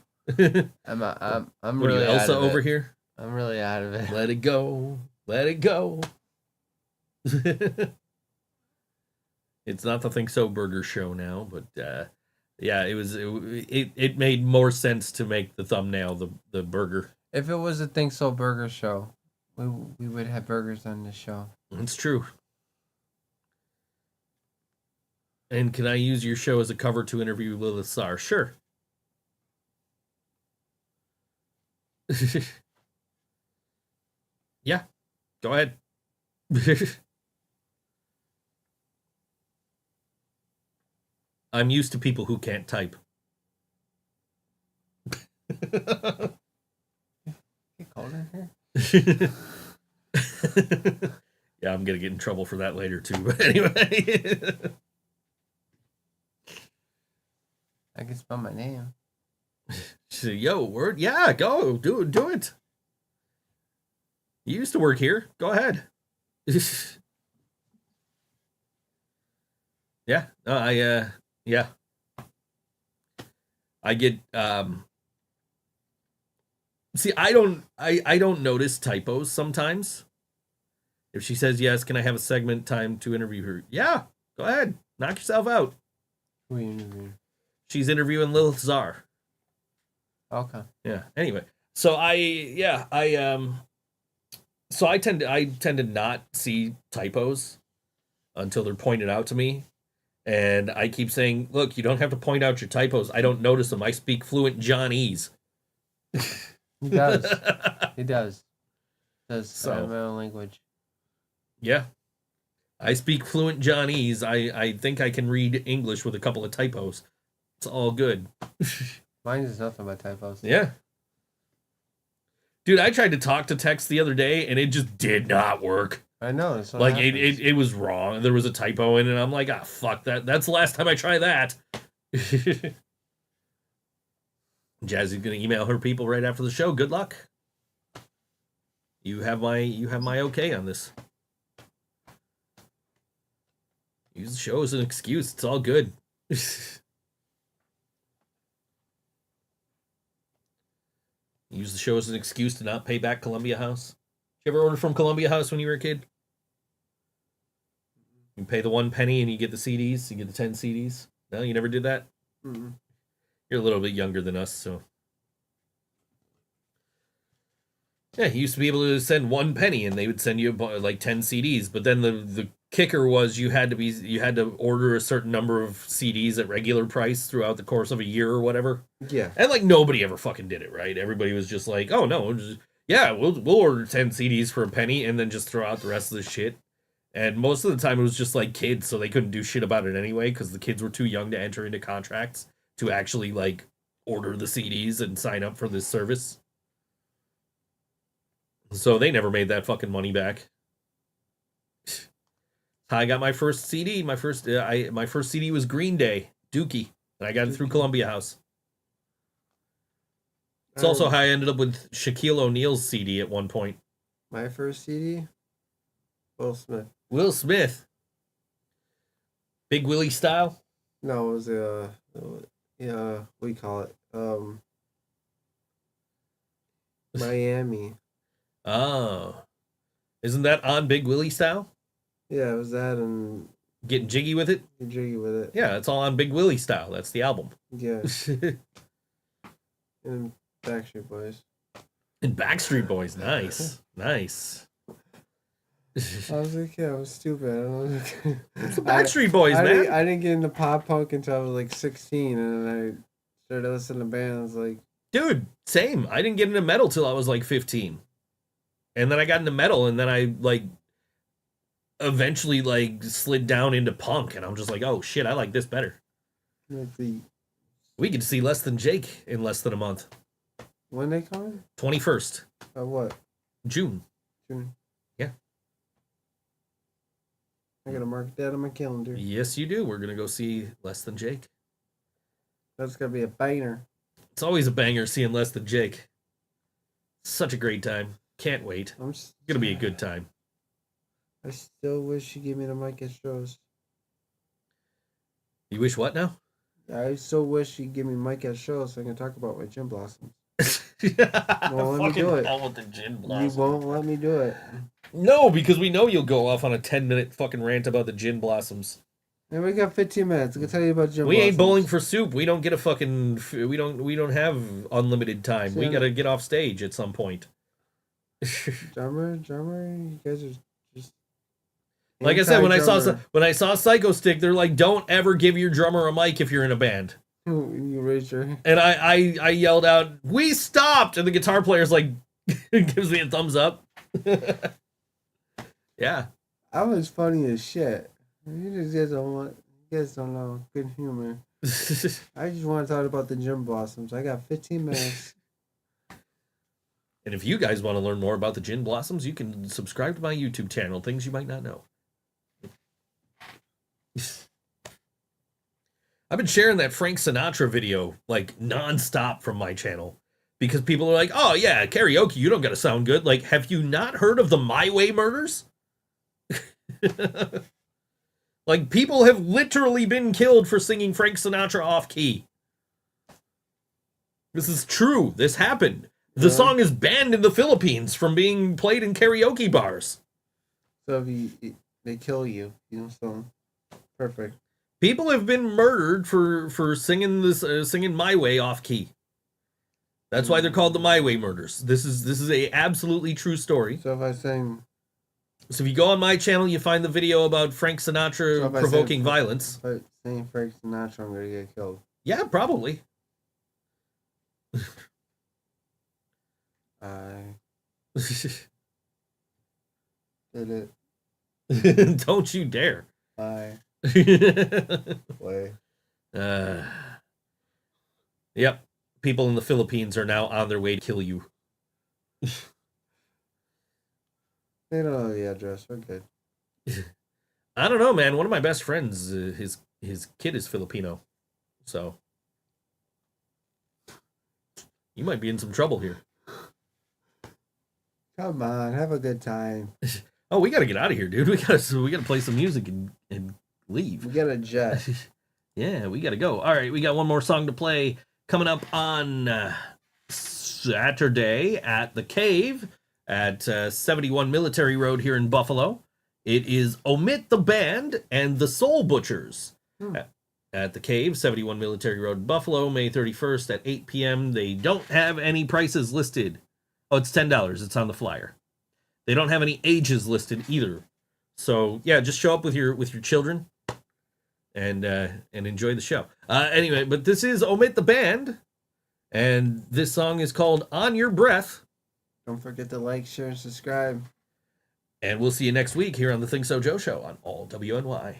I'm What really are you, out Elsa of it. over here? I'm really out of it. Let it go. Let it go. It's not the Think So Burger Show now, but yeah, it made more sense to make the thumbnail the burger. If it was a Think So Burger Show, we would have burgers on this show. It's true. And can I use your show as a cover to interview Lilith Sarr? Sure. Yeah, go ahead. I'm used to people who can't type. Get cold in here? Yeah, I'm gonna get in trouble for that later too. But anyway, I can spell my name. she said, "Yo, word, yeah, go do it. You used to work here. Go ahead." Yeah, no, yeah. I get see, I don't notice typos sometimes. If she says yes, can I have a segment time to interview her? Yeah, go ahead. Knock yourself out. Who are you interviewing? She's interviewing Lilith Czar. Okay. Yeah. Anyway, so I tend to not see typos until they're pointed out to me. And I keep saying, look, you don't have to point out your typos. I don't notice them. I speak fluent Johnese. He does. He does. Does So- I have my own language. Yeah. I speak fluent Johnese. I think I can read English with a couple of typos. It's all good. Mine is nothing but typos. Yeah. Dude, I tried to talk to text the other day and it just did not work. I know. That's what Like happens. it was wrong. There was a typo in it. And I'm like, fuck that. That's the last time I try that. Jazzy's gonna email her people right after the show. Good luck. You have my okay on this. Use the show as an excuse. It's all good. Use the show as an excuse to not pay back Columbia House. Did you ever order from Columbia House when you were a kid? You pay the 1 penny and you get the CDs. You get the 10 CDs. No, you never did that? Mm-mm. You're a little bit younger than us, so Yeah, he used to be able to send 1 penny, and they would send you like 10 CDs. But then the kicker was you had to order a certain number of CDs at regular price throughout the course of a year or whatever. Yeah. And like nobody ever fucking did it, right? Everybody was just like, oh no, yeah, we'll order 10 CDs for a penny and then just throw out the rest of the shit. And most of the time it was just like kids, so they couldn't do shit about it anyway because the kids were too young to enter into contracts to actually like order the CDs and sign up for this service. So they never made that fucking money back. I got my first CD. My first CD was Green Day, Dookie, and I got it through Columbia House. It's also how I ended up with Shaquille O'Neal's CD at one point. My first CD? Will Smith. Will Smith. Big Willie style? No, it was what do you call it? Miami. Oh. Isn't that on Big Willie style? Yeah, it was that and Getting Jiggy with It? Get Jiggy with It. Yeah, it's all on Big Willie style. That's the album. Yeah. And Backstreet Boys. And Backstreet Boys. Nice. Nice. I was a kid. I was stupid. I don't know. It's the Backstreet Boys, man. I didn't get into pop punk until I was like 16, and then I started listening to bands like. Dude, same. I didn't get into metal till I was like 15. And then I got into metal, and then I like eventually like slid down into punk, and I'm just like, oh shit, I like this better. We could see Less Than Jake in less than a month. When they coming? 21st. What? June. June. Yeah. I gotta mark that on my calendar. Yes, you do. We're gonna go see Less Than Jake. That's gonna be a banger. It's always a banger seeing Less Than Jake. Such a great time. Can't wait. It's gonna be a good time. I still wish you gave me the mic at shows. You wish what now? I still wish you give me mic at shows so I can talk about my gin blossoms. Won't let me do it. With the gin blossom. You won't let me do it. No, because we know you'll go off on a 10-minute fucking rant about the gin blossoms. And we got 15 minutes. I can tell you about gin We blossoms. ain't bowling for soup. We don't get a fucking. We don't have unlimited time. We gotta get off stage at some point. Drummer, you guys are just. Like I said, when I saw Psycho Stick, they're like, "Don't ever give your drummer a mic if you're in a band." You raised your hand. And I yelled out, "We stopped!" And the guitar player's like, gives me a thumbs up. Yeah, I was funny as shit. You guys don't know good humor. I just want to talk about the gym blossoms. I got 15 minutes. And if you guys want to learn more about the gin blossoms, you can subscribe to my YouTube channel, Things You Might Not Know. I've been sharing that Frank Sinatra video like nonstop from my channel because people are like, "Oh yeah, karaoke, you don't gotta sound good." Like, have you not heard of the My Way murders? Like, people have literally been killed for singing Frank Sinatra off key. This is true. This happened. The song is banned in the Philippines from being played in karaoke bars. So if they kill you, so perfect. People have been murdered for singing singing My Way off key. That's why they're called the My Way murders. This is a absolutely true story. So if I sing, so if you go on my channel, you find the video about Frank Sinatra provoking violence. If I sing Frank Sinatra, I'm gonna get killed. Yeah, probably. I did it. Don't you dare. I play. Yep. People in the Philippines are now on their way to kill you. They don't know the address. We're good. I don't know, man. One of my best friends, his kid is Filipino, so you might be in some trouble here. Come on, have a good time. Oh, we gotta get out of here, dude. We gotta play some music and leave. We got a jet. Yeah, we gotta go. All right, we got one more song to play coming up on Saturday at the Cave at 71 Military Road here in Buffalo. It is OMIT the Band and the Soul Butchers at the Cave, 71 Military Road, Buffalo, May 31st at 8 p.m. They don't have any prices listed. Oh, it's $10. It's on the flyer. They don't have any ages listed either. So yeah, just show up with your children and enjoy the show. Anyway, but this is OMIT the band, and this song is called On Your Breath. Don't forget to like, share, and subscribe. And we'll see you next week here on the ThinkSoJoE show on all WNY.